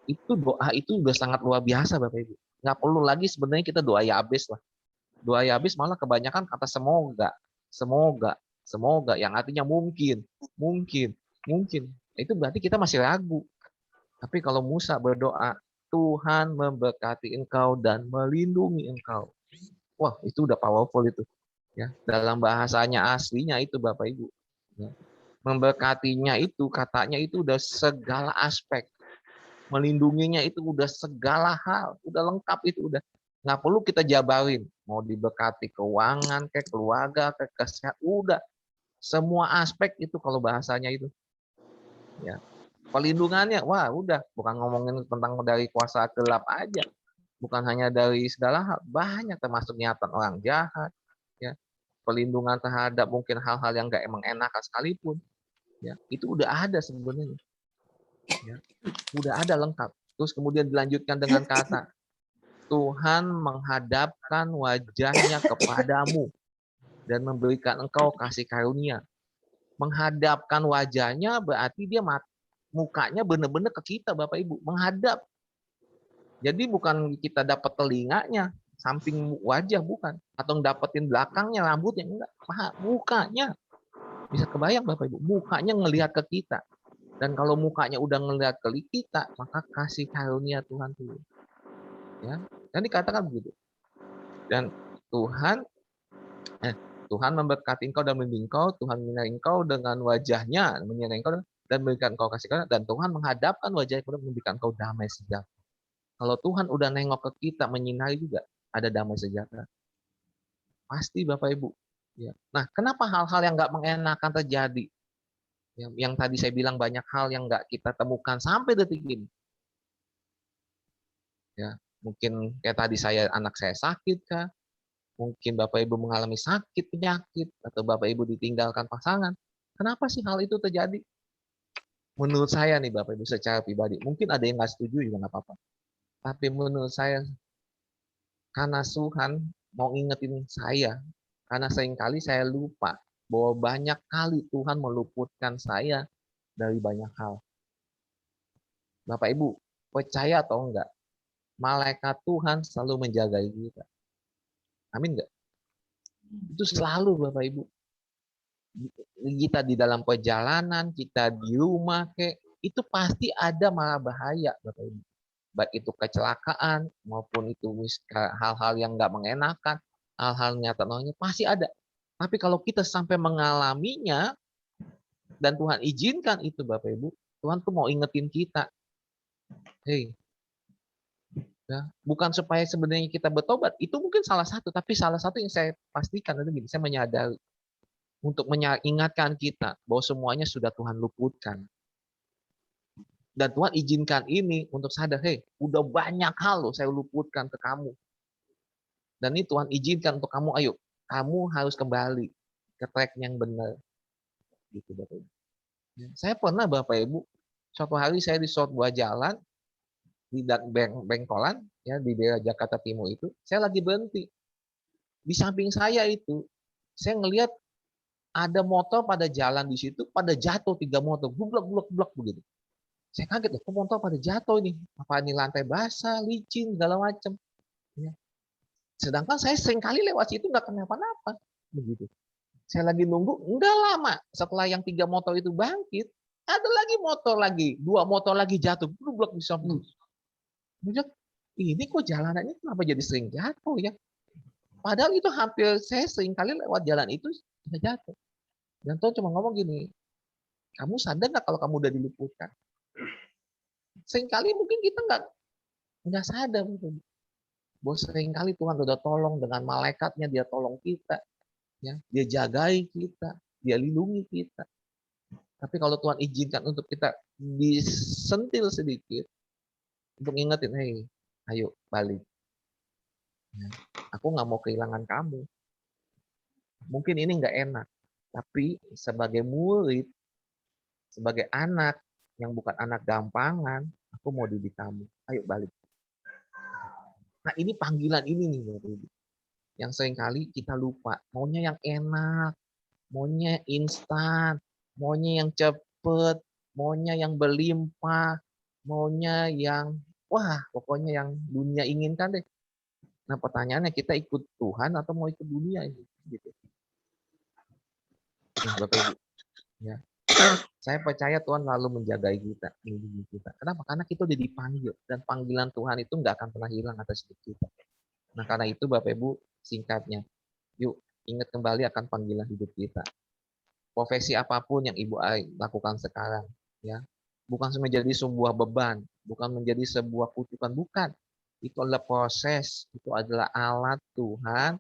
Itu doa itu udah sangat luar biasa Bapak Ibu. Nggak perlu lagi sebenarnya kita doa Yabes lah. Doa Yabes malah kebanyakan kata semoga, semoga, semoga, yang artinya mungkin, mungkin, mungkin. Itu berarti kita masih ragu. Tapi kalau Musa berdoa, Tuhan memberkati engkau dan melindungi engkau. Wah, itu udah powerful itu. Ya, dalam bahasanya aslinya itu Bapak Ibu. Ya. Memberkatinya itu katanya itu udah segala aspek. Melindunginya itu udah segala hal, udah lengkap itu udah. Nggak perlu kita jabarin, mau diberkati keuangan, kayak keluarga, kayak kesehatan, udah. Semua aspek itu kalau bahasanya itu. Ya. Perlindungannya, wah udah, bukan ngomongin tentang dari kuasa gelap aja. Bukan hanya dari segala hal, banyak termasuk niatan orang jahat, ya. Perlindungan terhadap mungkin hal-hal yang nggak emang enakan sekalipun. Ya, itu udah ada sebenarnya. Ya, udah ada lengkap. Terus kemudian dilanjutkan dengan kata, Tuhan menghadapkan wajahnya kepadamu dan memberikan engkau kasih karunia. Menghadapkan wajahnya berarti dia mukanya benar-benar ke kita Bapak Ibu. Menghadap. Jadi bukan kita dapat telinganya, samping wajah bukan. Atau dapetin belakangnya, rambutnya. Enggak. Mukanya. Bisa kebayang Bapak Ibu. Mukanya ngelihat ke kita. Dan kalau mukanya udah ngelihat ke kita, maka kasih karunia Tuhan turun. Ya, dan dikatakan begitu. Dan Tuhan memberkati engkau dan melindungi engkau, Tuhan menyinari engkau dengan wajahnya, menyinari engkau dan memberikan engkau kasih karunia, dan Tuhan menghadapkan wajahnya kepada memberikan engkau damai sejahtera. Kalau Tuhan udah nengok ke kita, menyinari juga, ada damai sejahtera. Pasti Bapak Ibu. Ya. Nah, kenapa hal-hal yang nggak mengenakan terjadi? Yang tadi saya bilang banyak hal yang nggak kita temukan sampai detik ini. Ya, mungkin kayak tadi anak saya sakit kah? Mungkin Bapak Ibu mengalami sakit penyakit atau Bapak Ibu ditinggalkan pasangan. Kenapa sih hal itu terjadi? Menurut saya nih Bapak Ibu secara pribadi, mungkin ada yang nggak setuju juga nggak apa-apa. Tapi menurut saya karena Tuhan mau ngingetin saya, karena seringkali saya lupa bahwa banyak kali Tuhan meluputkan saya dari banyak hal. Bapak Ibu, percaya atau enggak? malaikat Tuhan selalu menjaga kita. Amin nggak? Itu selalu Bapak Ibu. Kita di dalam perjalanan, kita di rumah, itu pasti ada mara bahaya Bapak Ibu. Baik itu kecelakaan maupun itu hal-hal yang nggak mengenakan, hal-hal nyata-nyata pasti ada. Tapi kalau kita sampai mengalaminya dan Tuhan izinkan itu Bapak Ibu, Tuhan tuh mau ingetin kita, hey, ya, bukan supaya sebenarnya kita bertobat, itu mungkin salah satu, tapi salah satu yang saya pastikan itu gini, saya menyadari untuk mengingatkan kita bahwa semuanya sudah Tuhan luputkan. Dan Tuhan izinkan ini untuk sadar, hey, udah banyak hal loh saya luputkan ke kamu. Dan ini Tuhan izinkan untuk kamu, ayo, kamu harus kembali ke track yang benar. Gitu Bapak Ibu. Saya pernah Bapak Ibu, suatu hari saya di sebuah jalan, di Bengkolan, ya di daerah Jakarta Timur itu, saya lagi berhenti. Di samping saya itu, saya ngelihat ada motor pada jalan di situ, pada jatuh 3 motor, blok begitu. Saya kaget, kok motor pada jatuh ini? Apa ini lantai basah, licin, segala macam. Ya. Sedangkan saya sering kali lewat situ nggak kenapa-napa. Begitu. Saya lagi nunggu, nggak lama. Setelah yang 3 motor itu bangkit, ada lagi motor lagi. 2 motor lagi jatuh. Blok di samping. Ini kok jalanannya kenapa jadi sering jatuh ya? Padahal itu hampir saya sering kali lewat jalan itu sudah jatuh. Dan Tuhan cuma ngomong gini, kamu sadar nggak kalau kamu udah diluputkan? Seringkali mungkin kita nggak sadar bahwa seringkali Tuhan udah tolong dengan malaikatnya, dia tolong kita, ya, dia jagai kita, dia lindungi kita. Tapi kalau Tuhan izinkan untuk kita disentil sedikit, untuk ngingetin, hey, ayo balik. Ya, aku nggak mau kehilangan kamu. Mungkin ini nggak enak, tapi sebagai murid, sebagai anak yang bukan anak gampangan, aku mau didik kamu. Ayo balik. Nah ini panggilan ini nih, yang seringkali kita lupa. Maunya yang enak, maunya instan, maunya yang cepet, maunya yang berlimpah, maunya yang, wah pokoknya yang dunia inginkan deh. Nah pertanyaannya, kita ikut Tuhan atau mau ikut dunia ini? Gitu. Bapak Ibu, ya. Saya percaya Tuhan lalu menjagai kita, melindungi kita. Kenapa? Karena kita udah dipanggil, dan panggilan Tuhan itu nggak akan pernah hilang atas hidup kita. Nah karena itu Bapak Ibu, singkatnya, yuk ingat kembali akan panggilan hidup kita. Profesi apapun yang Ibu lakukan sekarang, ya, bukan menjadi sebuah beban, bukan menjadi sebuah kutukan, bukan. Itu adalah proses, itu adalah alat Tuhan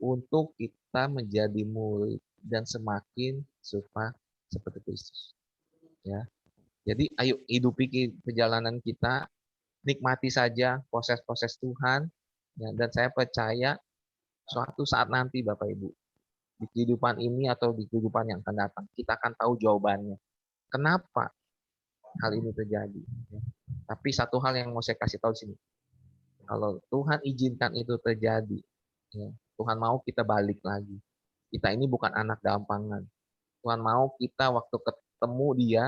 untuk kita menjadi murid dan semakin serupa seperti Kristus. Ya. Jadi ayo hidupi perjalanan kita, nikmati saja proses-proses Tuhan, ya, dan saya percaya suatu saat nanti Bapak Ibu, di kehidupan ini atau di kehidupan yang akan datang, kita akan tahu jawabannya. Kenapa hal ini terjadi? Ya. Tapi satu hal yang mau saya kasih tahu di sini, kalau Tuhan izinkan itu terjadi, ya, Tuhan mau kita balik lagi. Kita ini bukan anak gampangan. Tuhan mau kita waktu ketemu Dia,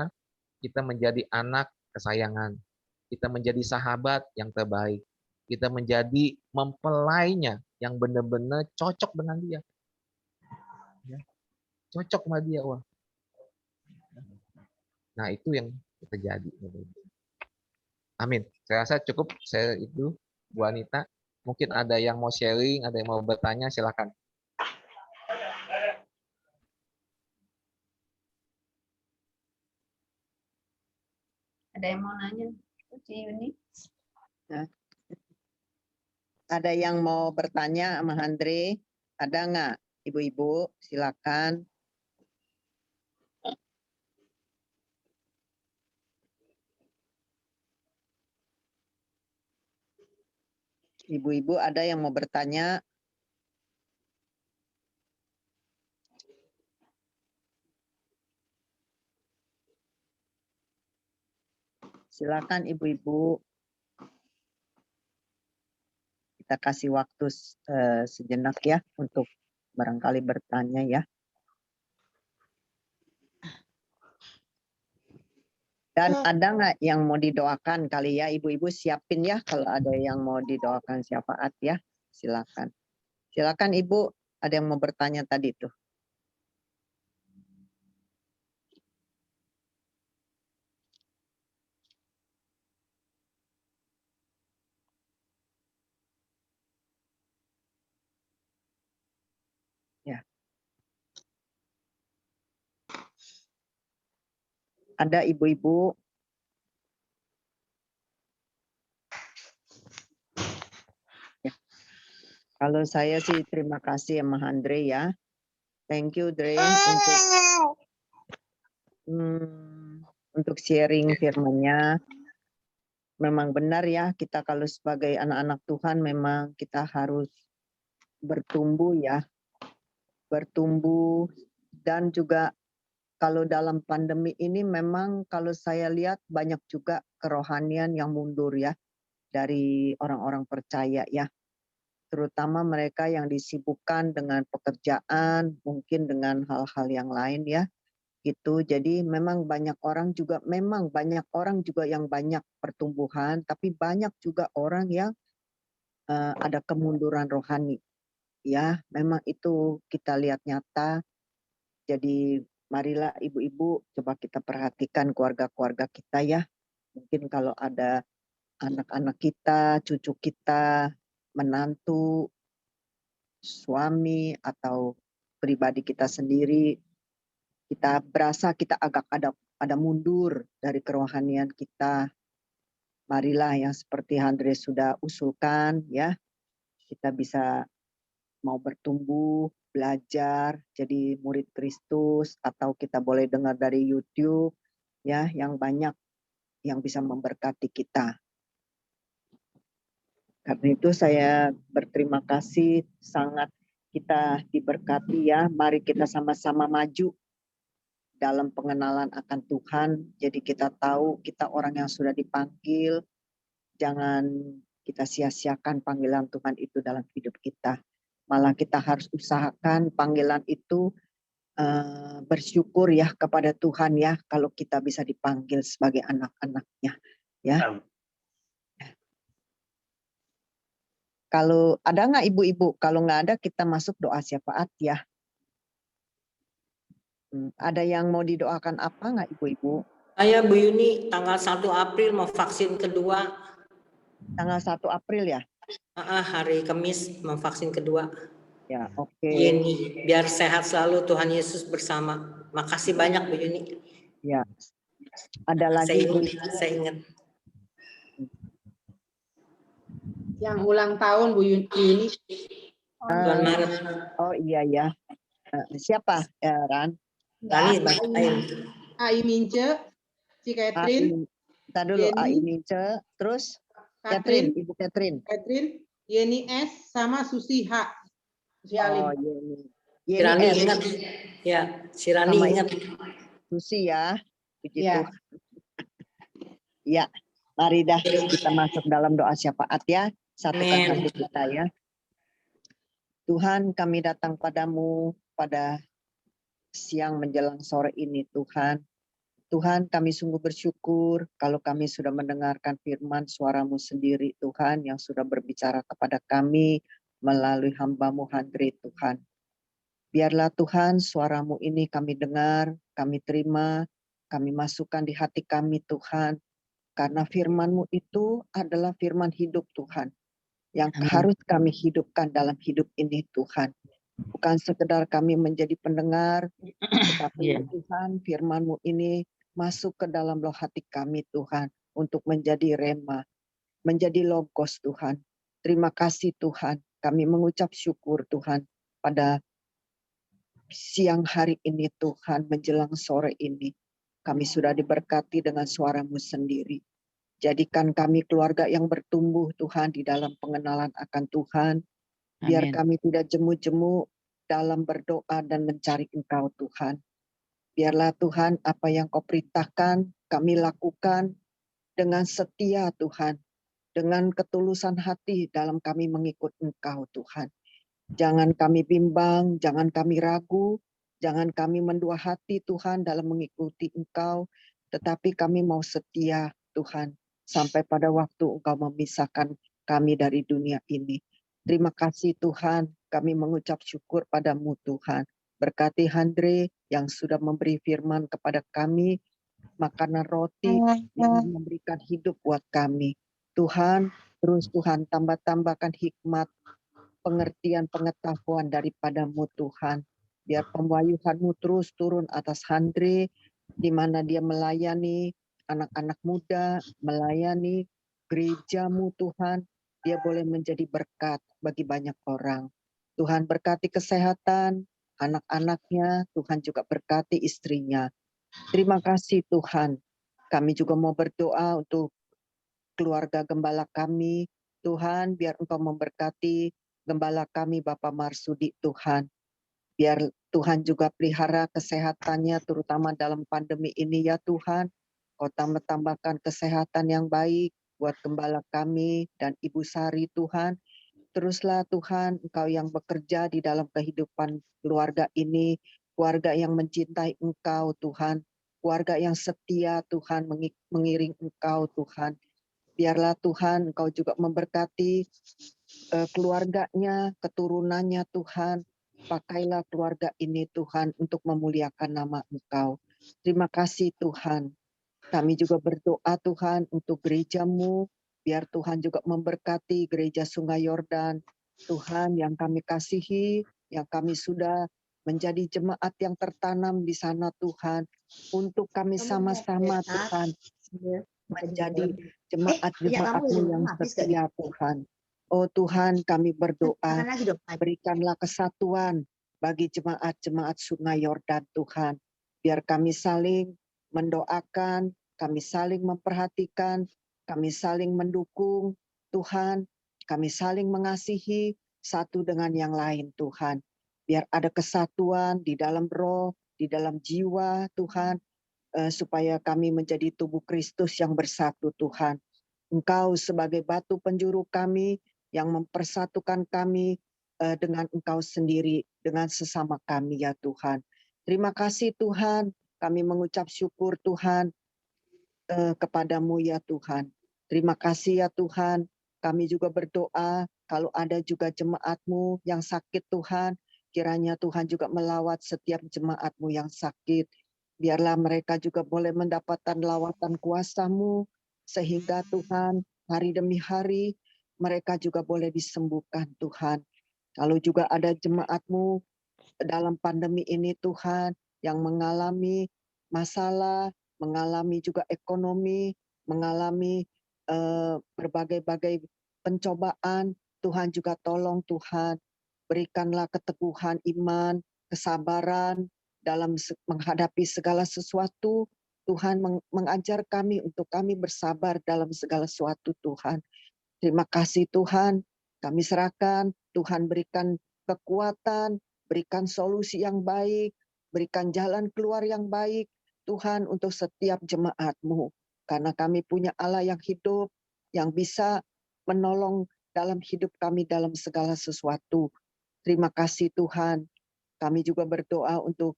kita menjadi anak kesayangan. Kita menjadi sahabat yang terbaik. Kita menjadi mempelainya yang benar-benar cocok dengan Dia. Ya. Cocok sama Dia, wah. Nah, itu yang terjadi. Amin. Saya rasa cukup. Saya itu, Bu Anita. Mungkin ada yang mau sharing, ada yang mau bertanya, silakan. Ada yang mau nanya? Ci Yuni? Ada yang mau bertanya sama Andre? Ada nggak? Ibu-ibu, silakan. Ibu-ibu ada yang mau bertanya? Silakan ibu-ibu. Kita kasih waktu sejenak ya untuk barangkali bertanya ya. Dan ada nggak yang mau didoakan kali ya, ibu-ibu siapin ya kalau ada yang mau didoakan syafaat ya, silakan. Silakan ibu, ada yang mau bertanya tadi tuh. Ya. Ada ibu-ibu. Ya. Kalau saya sih terima kasih sama Andre ya. Thank you Dre untuk sharing firman-Nya. Memang benar ya, kita kalau sebagai anak-anak Tuhan memang kita harus bertumbuh ya. Bertumbuh dan juga kalau dalam pandemi ini memang kalau saya lihat banyak juga kerohanian yang mundur ya dari orang-orang percaya ya. Terutama mereka yang disibukkan dengan pekerjaan, mungkin dengan hal-hal yang lain ya. Gitu. Jadi memang banyak orang juga yang banyak pertumbuhan, tapi banyak juga orang yang ada kemunduran rohani. Ya, memang itu kita lihat nyata. Jadi marilah ibu-ibu coba kita perhatikan keluarga-keluarga kita ya. Mungkin kalau ada anak-anak kita, cucu kita, menantu, suami atau pribadi kita sendiri, kita berasa kita agak ada mundur dari kerohanian kita. Marilah yang seperti Andre sudah usulkan ya, kita bisa mau bertumbuh, belajar, jadi murid Kristus, atau kita boleh dengar dari YouTube ya, yang banyak yang bisa memberkati kita. Karena itu saya berterima kasih, sangat kita diberkati ya. Mari kita sama-sama maju dalam pengenalan akan Tuhan. Jadi kita tahu kita orang yang sudah dipanggil, jangan kita sia-siakan panggilan Tuhan itu dalam hidup kita. Malah kita harus usahakan panggilan itu bersyukur ya kepada Tuhan ya kalau kita bisa dipanggil sebagai anak-anaknya ya. Kalau ada nggak ibu-ibu? Kalau nggak ada kita masuk doa syafaat ya. Ada yang mau didoakan apa nggak ibu-ibu? Saya Bu Yuni tanggal 1 April mau vaksin kedua. Tanggal 1 April ya? Hari Kamis mau vaksin kedua. Ya, oke. Yeni, biar sehat selalu, Tuhan Yesus bersama. Makasih banyak Bu Yuni. Ya. Ada lagi saya ingat. Yang ulang tahun Bu Yuni. Bulan Maret. Oh iya ya. Siapa Ran? Tani bacain. Ai Mince, si Catherine. Tadi dulu Ai Mince, terus Catherine, Ibu Catherine. Catherine, Yeni S sama Susi H. Susi Oh, Alim. Sirani ingat. Ya, Sirani ingat. Susi ya. Puji Ya. Tuhan. Ya, mari dah kita masuk dalam doa syafaat ya. Satukan hati kita ya. Tuhan, kami datang padamu pada siang menjelang sore ini Tuhan. Tuhan, kami sungguh bersyukur kalau kami sudah mendengarkan firman suara-Mu sendiri Tuhan yang sudah berbicara kepada kami melalui hamba-Mu Andre Tuhan. Biarlah Tuhan suara-Mu ini kami dengar, kami terima, kami masukkan di hati kami Tuhan. Karena firman-Mu itu adalah firman hidup Tuhan. Yang harus kami hidupkan dalam hidup ini Tuhan. Bukan sekedar kami menjadi pendengar, tetapi Tuhan firman-Mu ini masuk ke dalam loh hati kami Tuhan untuk menjadi rema, menjadi logos Tuhan. Terima kasih Tuhan, kami mengucap syukur Tuhan pada siang hari ini Tuhan menjelang sore ini. Kami sudah diberkati dengan suara-Mu sendiri. Jadikan kami keluarga yang bertumbuh Tuhan di dalam pengenalan akan Tuhan. Biar kami tidak jemu-jemu dalam berdoa dan mencari Engkau Tuhan. Biarlah Tuhan apa yang Kau perintahkan kami lakukan dengan setia Tuhan. Dengan ketulusan hati dalam kami mengikut Engkau Tuhan. Jangan kami bimbang, jangan kami ragu, jangan kami mendua hati Tuhan dalam mengikuti Engkau. tetapi kami mau setia Tuhan sampai pada waktu Engkau memisahkan kami dari dunia ini. Terima kasih Tuhan, kami mengucap syukur padamu Tuhan. Berkati Andre yang sudah memberi firman kepada kami, makanan roti yang memberikan hidup buat kami. Tuhan, terus Tuhan tambahkan hikmat, pengertian, pengetahuan daripadamu Tuhan. Biar pembayuhanmu terus turun atas Andre, di mana dia melayani anak-anak muda, melayani gerejamu Tuhan. Dia boleh menjadi berkat bagi banyak orang. Tuhan berkati kesehatan anak-anaknya, Tuhan juga berkati istrinya. Terima kasih Tuhan. Kami juga mau berdoa untuk keluarga gembala kami. Tuhan, biar Engkau memberkati gembala kami Bapak Marsudi Tuhan. Biar Tuhan juga pelihara kesehatannya terutama dalam pandemi ini ya Tuhan. Kau tambahkan kesehatan yang baik buat gembala kami dan Ibu Sari Tuhan. Teruslah Tuhan, Engkau yang bekerja di dalam kehidupan keluarga ini, keluarga yang mencintai Engkau Tuhan, keluarga yang setia Tuhan, mengiring Engkau Tuhan. Biarlah Tuhan Engkau juga memberkati keluarganya, keturunannya Tuhan. Pakailah keluarga ini Tuhan untuk memuliakan nama Engkau. Terima kasih Tuhan. Kami juga berdoa Tuhan untuk gerejamu, biar Tuhan juga memberkati gereja Sungai Yordan. Tuhan yang kami kasihi, yang kami sudah menjadi jemaat yang tertanam di sana Tuhan. Untuk kami sama-sama Tuhan menjadi jemaat-jemaat-Mu yang setia Tuhan. Oh Tuhan kami berdoa, berikanlah kesatuan bagi jemaat-jemaat Sungai Yordan Tuhan. Biar kami saling mendoakan, kami saling memperhatikan, kami saling mendukung Tuhan, kami saling mengasihi satu dengan yang lain Tuhan. Biar ada kesatuan di dalam roh, di dalam jiwa Tuhan, supaya kami menjadi tubuh Kristus yang bersatu Tuhan. Engkau sebagai batu penjuru kami yang mempersatukan kami dengan Engkau sendiri, dengan sesama kami ya Tuhan. Terima kasih Tuhan, kami mengucap syukur Tuhan kepadamu ya Tuhan. Terima kasih ya Tuhan, kami juga berdoa kalau ada juga jemaat-Mu yang sakit Tuhan, kiranya Tuhan juga melawat setiap jemaat-Mu yang sakit. Biarlah mereka juga boleh mendapatkan lawatan kuasa-Mu, sehingga Tuhan hari demi hari mereka juga boleh disembuhkan Tuhan. Kalau juga ada jemaat-Mu dalam pandemi ini Tuhan yang mengalami masalah, mengalami juga ekonomi, mengalami berbagai-bagai pencobaan, Tuhan juga tolong Tuhan, berikanlah keteguhan iman, kesabaran dalam menghadapi segala sesuatu. Tuhan mengajar kami untuk kami bersabar dalam segala sesuatu Tuhan. Terima kasih Tuhan, kami serahkan, Tuhan berikan kekuatan, berikan solusi yang baik, berikan jalan keluar yang baik, Tuhan untuk setiap jemaat-Mu. Karena kami punya Allah yang hidup, yang bisa menolong dalam hidup kami dalam segala sesuatu. Terima kasih Tuhan. Kami juga berdoa untuk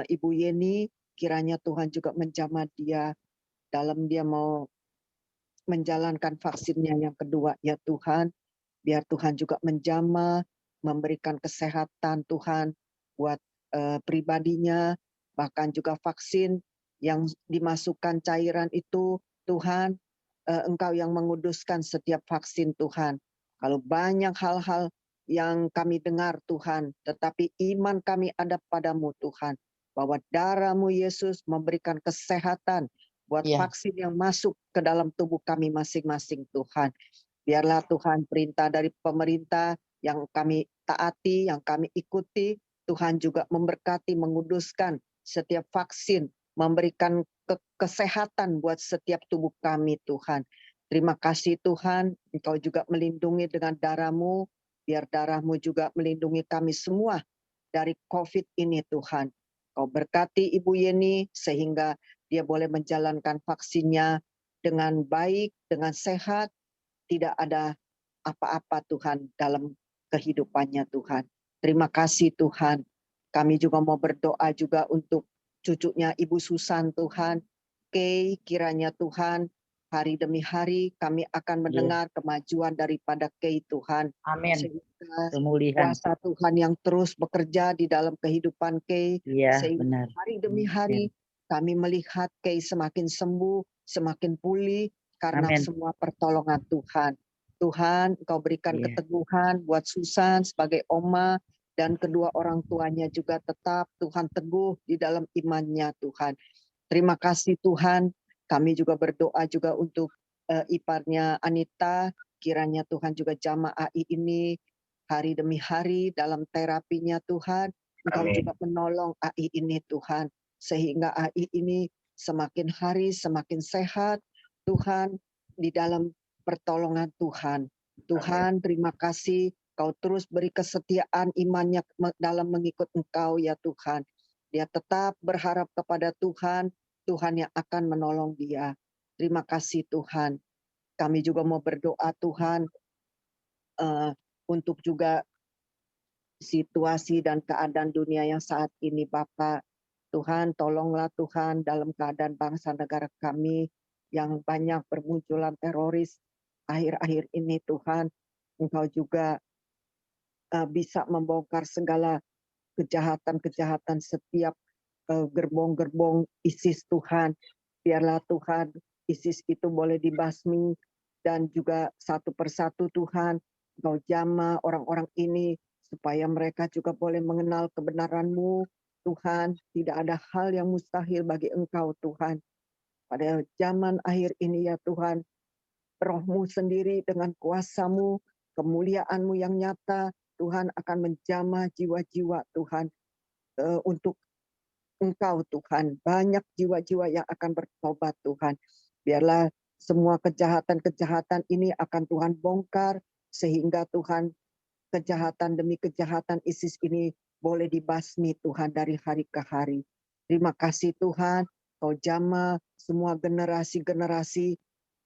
Ibu Yeni, kiranya Tuhan juga menjamah dia dalam dia mau menjalankan vaksinnya yang kedua ya Tuhan. Biar Tuhan juga menjamah, memberikan kesehatan Tuhan buat pribadinya, bahkan juga vaksin yang dimasukkan cairan itu Tuhan, Engkau yang menguduskan setiap vaksin Tuhan. Kalau banyak hal-hal yang kami dengar Tuhan, tetapi iman kami ada padamu Tuhan, bahwa darah-Mu Yesus memberikan kesehatan buat vaksin yang masuk ke dalam tubuh kami masing-masing Tuhan. Biarlah Tuhan perintah dari pemerintah yang kami taati, yang kami ikuti, Tuhan juga memberkati, menguduskan setiap vaksin, memberikan kesehatan buat setiap tubuh kami Tuhan. Terima kasih Tuhan, Engkau juga melindungi dengan darah-Mu, biar darah-Mu juga melindungi kami semua dari COVID ini Tuhan. Kau berkati Ibu Yeni sehingga dia boleh menjalankan vaksinnya dengan baik, dengan sehat, tidak ada apa-apa Tuhan dalam kehidupannya Tuhan. Terima kasih Tuhan. Kami juga mau berdoa juga untuk cucunya Ibu Susan Tuhan. Kay, kiranya Tuhan hari demi hari kami akan mendengar kemajuan daripada Kay Tuhan. Amin. Sehingga Pemulihan. kuasa Tuhan yang terus bekerja di dalam kehidupan Kay. Iya, Sehingga benar. hari demi hari kami melihat Kay semakin sembuh, semakin pulih karena Amin. semua pertolongan Tuhan. Tuhan, Engkau berikan Iya. keteguhan buat Susan sebagai oma dan kedua orang tuanya juga tetap Tuhan teguh di dalam imannya Tuhan. Terima kasih Tuhan. Kami juga berdoa juga untuk iparnya Anita. Kiranya Tuhan juga jamah AI ini hari demi hari dalam terapinya Tuhan. Engkau Amin. juga menolong AI ini Tuhan. Sehingga AI ini semakin hari semakin sehat Tuhan di dalam pertolongan Tuhan. Tuhan terima kasih Kau terus beri kesetiaan imannya dalam mengikut Engkau ya Tuhan. Dia tetap berharap kepada Tuhan, Tuhan yang akan menolong dia. Terima kasih Tuhan. Kami juga mau berdoa Tuhan untuk juga situasi dan keadaan dunia yang saat ini Bapak. Tuhan tolonglah Tuhan dalam keadaan bangsa negara kami yang banyak bermunculan teroris akhir-akhir ini Tuhan. Engkau juga bisa membongkar segala kejahatan-kejahatan setiap gerbong-gerbong ISIS Tuhan. Biarlah Tuhan ISIS itu boleh dibasmi dan juga satu persatu Tuhan Engkau jamah orang-orang ini supaya mereka juga boleh mengenal kebenaran-Mu Tuhan. Tidak ada hal yang mustahil bagi Engkau Tuhan. Pada zaman akhir ini ya Tuhan, Roh-Mu sendiri dengan kuasa-Mu, kemuliaan-Mu yang nyata, Tuhan akan menjamah jiwa-jiwa Tuhan untuk Engkau Tuhan. Banyak jiwa-jiwa yang akan bertobat Tuhan. Biarlah semua kejahatan-kejahatan ini akan Tuhan bongkar sehingga Tuhan kejahatan demi kejahatan ISIS ini boleh dibasmi Tuhan dari hari ke hari. Terima kasih Tuhan, Kau jamah semua generasi-generasi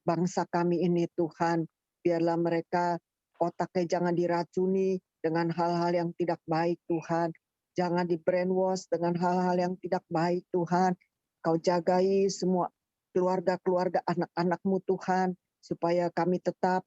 bangsa kami ini Tuhan. Biarlah mereka otaknya jangan diracuni dengan hal-hal yang tidak baik Tuhan. Jangan di brainwash dengan hal-hal yang tidak baik Tuhan. Kau jagai semua keluarga-keluarga anak-anak-Mu Tuhan. Supaya kami tetap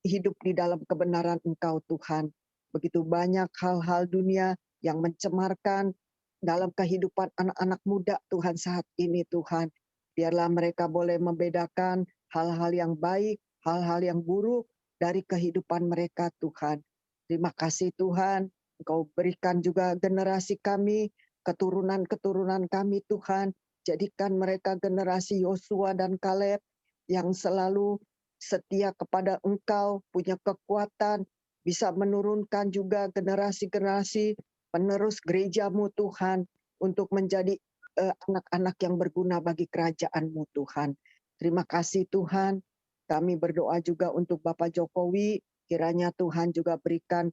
hidup di dalam kebenaran Engkau Tuhan. Begitu banyak hal-hal dunia yang mencemarkan dalam kehidupan anak-anak muda Tuhan saat ini Tuhan. Biarlah mereka boleh membedakan hal-hal yang baik, hal-hal yang buruk dari kehidupan mereka Tuhan. Terima kasih Tuhan. Engkau berikan juga generasi kami, keturunan-keturunan kami Tuhan. Jadikan mereka generasi Yosua dan Kaleb yang selalu setia kepada Engkau, punya kekuatan, bisa menurunkan juga generasi-generasi penerus gereja-Mu Tuhan, untuk menjadi anak-anak yang berguna bagi kerajaan-Mu Tuhan. Terima kasih Tuhan. Kami berdoa juga untuk Bapak Jokowi, kiranya Tuhan juga berikan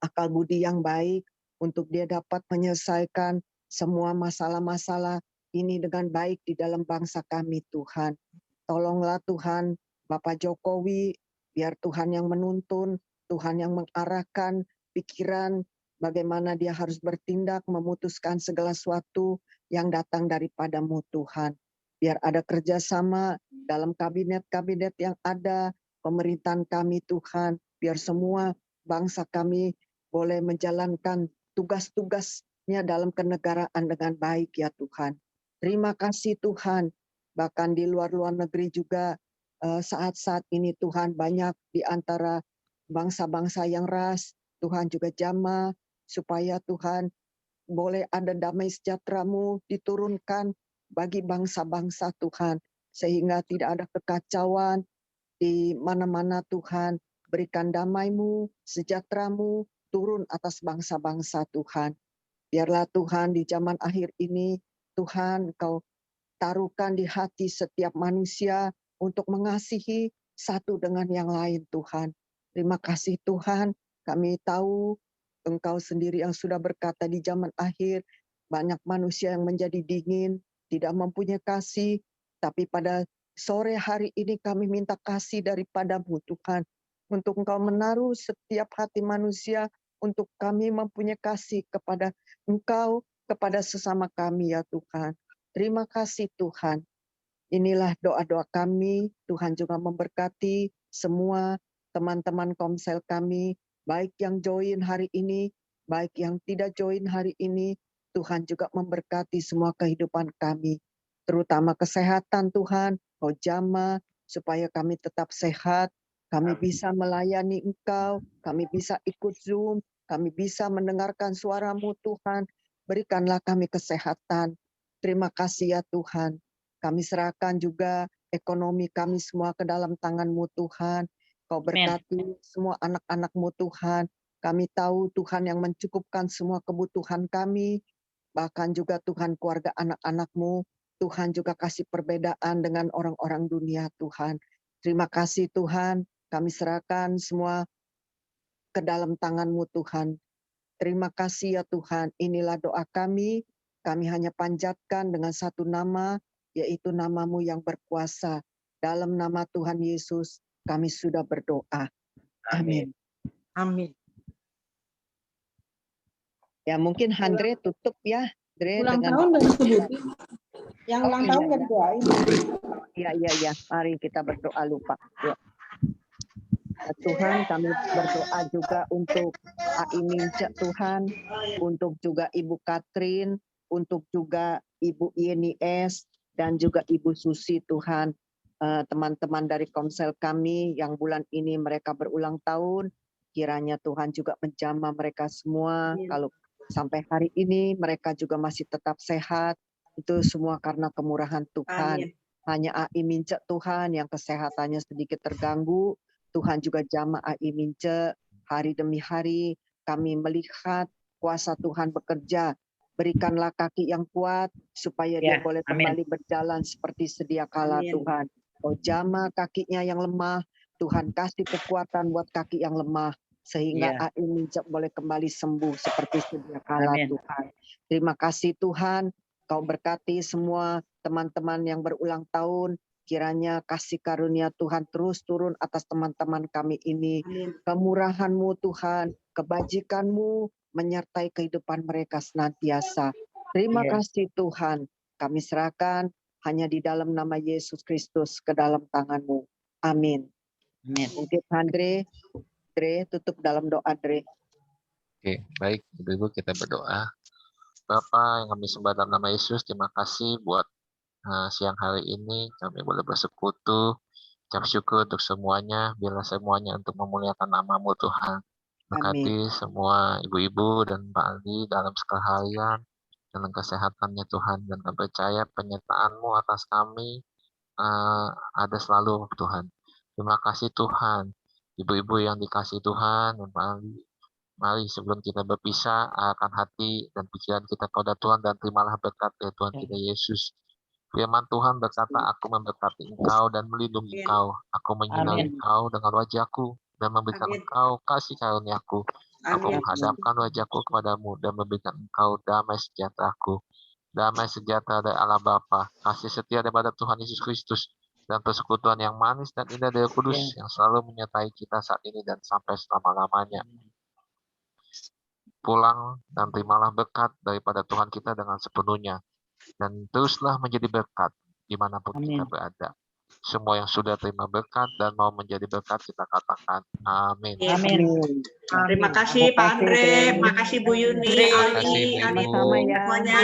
akal budi yang baik untuk dia dapat menyelesaikan semua masalah-masalah ini dengan baik di dalam bangsa kami Tuhan. Tolonglah Tuhan Bapak Jokowi, biar Tuhan yang menuntun, Tuhan yang mengarahkan pikiran bagaimana dia harus bertindak, memutuskan segala sesuatu yang datang daripada-Mu Tuhan. Biar ada kerjasama dalam kabinet-kabinet yang ada, pemerintahan kami Tuhan, biar semua bangsa kami boleh menjalankan tugas-tugasnya dalam kenegaraan dengan baik ya Tuhan. Terima kasih Tuhan. Bahkan di luar-luar negeri juga saat-saat ini Tuhan banyak di antara bangsa-bangsa yang ras, Tuhan juga jamah supaya Tuhan boleh ada damai sejahtera-Mu diturunkan bagi bangsa-bangsa Tuhan. Sehingga tidak ada kekacauan di mana-mana Tuhan. Berikan damai-Mu, sejahtera-Mu turun atas bangsa-bangsa Tuhan. Biarlah Tuhan di zaman akhir ini, Tuhan Kau taruhkan di hati setiap manusia untuk mengasihi satu dengan yang lain Tuhan. Terima kasih Tuhan, kami tahu Engkau sendiri yang sudah berkata di zaman akhir, banyak manusia yang menjadi dingin, tidak mempunyai kasih, tapi pada sore hari ini kami minta kasih daripada-Mu Tuhan, untuk Engkau menaruh setiap hati manusia, untuk kami mempunyai kasih kepada Engkau, kepada sesama kami ya Tuhan. Terima kasih Tuhan. Inilah doa-doa kami. Tuhan juga memberkati semua teman-teman komsel kami, baik yang join hari ini, baik yang tidak join hari ini. Tuhan juga memberkati semua kehidupan kami, terutama kesehatan Tuhan. Kau jamah supaya kami tetap sehat, kami bisa melayani Engkau, kami bisa ikut Zoom, kami bisa mendengarkan suara-Mu Tuhan. Berikanlah kami kesehatan. Terima kasih ya Tuhan. Kami serahkan juga ekonomi kami semua ke dalam tangan-Mu Tuhan. Kau berkati semua anak-anak-Mu Tuhan. Kami tahu Tuhan yang mencukupkan semua kebutuhan kami. Bahkan juga Tuhan keluarga anak-anak-Mu. Tuhan juga kasih perbedaan dengan orang-orang dunia Tuhan. Terima kasih Tuhan. Kami serahkan semua ke dalam tangan-Mu Tuhan. Terima kasih ya Tuhan. Inilah doa kami. Kami hanya panjatkan dengan satu nama, yaitu nama-Mu yang berkuasa. Dalam nama Tuhan Yesus, kami sudah berdoa. Amin. Amin. Ya mungkin Andre tutup ya. Andre, Ulang dengan tahun dan sebutin. Yang Oh, ulang iya, tahun iya. dan doain. Iya. Mari kita berdoa lupa. Ya. Tuhan, kami berdoa juga untuk Aimince Tuhan, untuk juga Ibu Katrin, untuk juga Ibu Yenies, dan juga Ibu Susi Tuhan. Teman-teman dari komsel kami yang bulan ini mereka berulang tahun, kiranya Tuhan juga menjamah mereka semua. Kalau sampai hari ini mereka juga masih tetap sehat, itu semua karena kemurahan Tuhan. Hanya Aimince Tuhan yang kesehatannya sedikit terganggu. Tuhan juga jamah Aimince hari demi hari. Kami melihat kuasa Tuhan bekerja. Berikanlah kaki yang kuat supaya dia boleh kembali berjalan seperti sedia kala Tuhan. Oh jamah kakinya yang lemah, Tuhan kasih kekuatan buat kaki yang lemah sehingga Aimince boleh kembali sembuh seperti sedia kala Tuhan. Terima kasih Tuhan. Kau berkati semua teman-teman yang berulang tahun. Kiranya kasih karunia Tuhan terus turun atas teman-teman kami ini. Kemurahan-Mu Tuhan, kebajikan-Mu menyertai kehidupan mereka senantiasa. Terima kasih Tuhan. Kami serahkan hanya di dalam nama Yesus Kristus ke dalam tangan-Mu. Amin. Mungkin Andre tutup dalam doa Dre. Oke, baik. Ibu-ibu kita berdoa. Bapa yang kami sembah dalam nama Yesus, terima kasih buat siang hari ini kami boleh bersekutu. Ucap syukur untuk semuanya, biarlah semuanya untuk memuliakan nama-Mu Tuhan. Berkati semua ibu-ibu dan Pak Aldi dalam sekeharian, dalam kesehatannya Tuhan, dan kami percaya penyertaan-Mu atas kami ada selalu Tuhan. Terima kasih Tuhan, ibu-ibu yang dikasih Tuhan dan Pak Aldi. Mari sebelum kita berpisah, arahkan hati dan pikiran kita kepada Tuhan dan terimalah berkat dari Tuhan kita Yesus. Firman Tuhan berkata, aku memberkati engkau dan melindungi engkau. Aku menyinari engkau dengan wajahku dan memberikan engkau kasih karuniaku. Aku menghadapkan wajahku kepadamu dan memberikan engkau damai sejahteraku. Damai sejahtera dari Allah Bapa, kasih setia daripada Tuhan Yesus Kristus, dan persekutuan yang manis dan indah dari Kudus yang selalu menyertai kita saat ini dan sampai selama-lamanya. Pulang dan terimalah berkat daripada Tuhan kita dengan sepenuhnya. Dan teruslah menjadi berkat dimanapun kita berada. Semua yang sudah terima berkat dan mau menjadi berkat kita katakan amin. Amin. Terima kasih Pak Andre, terima kasih Bu Yuni, Aldi, Sama-sama ya. semuanya.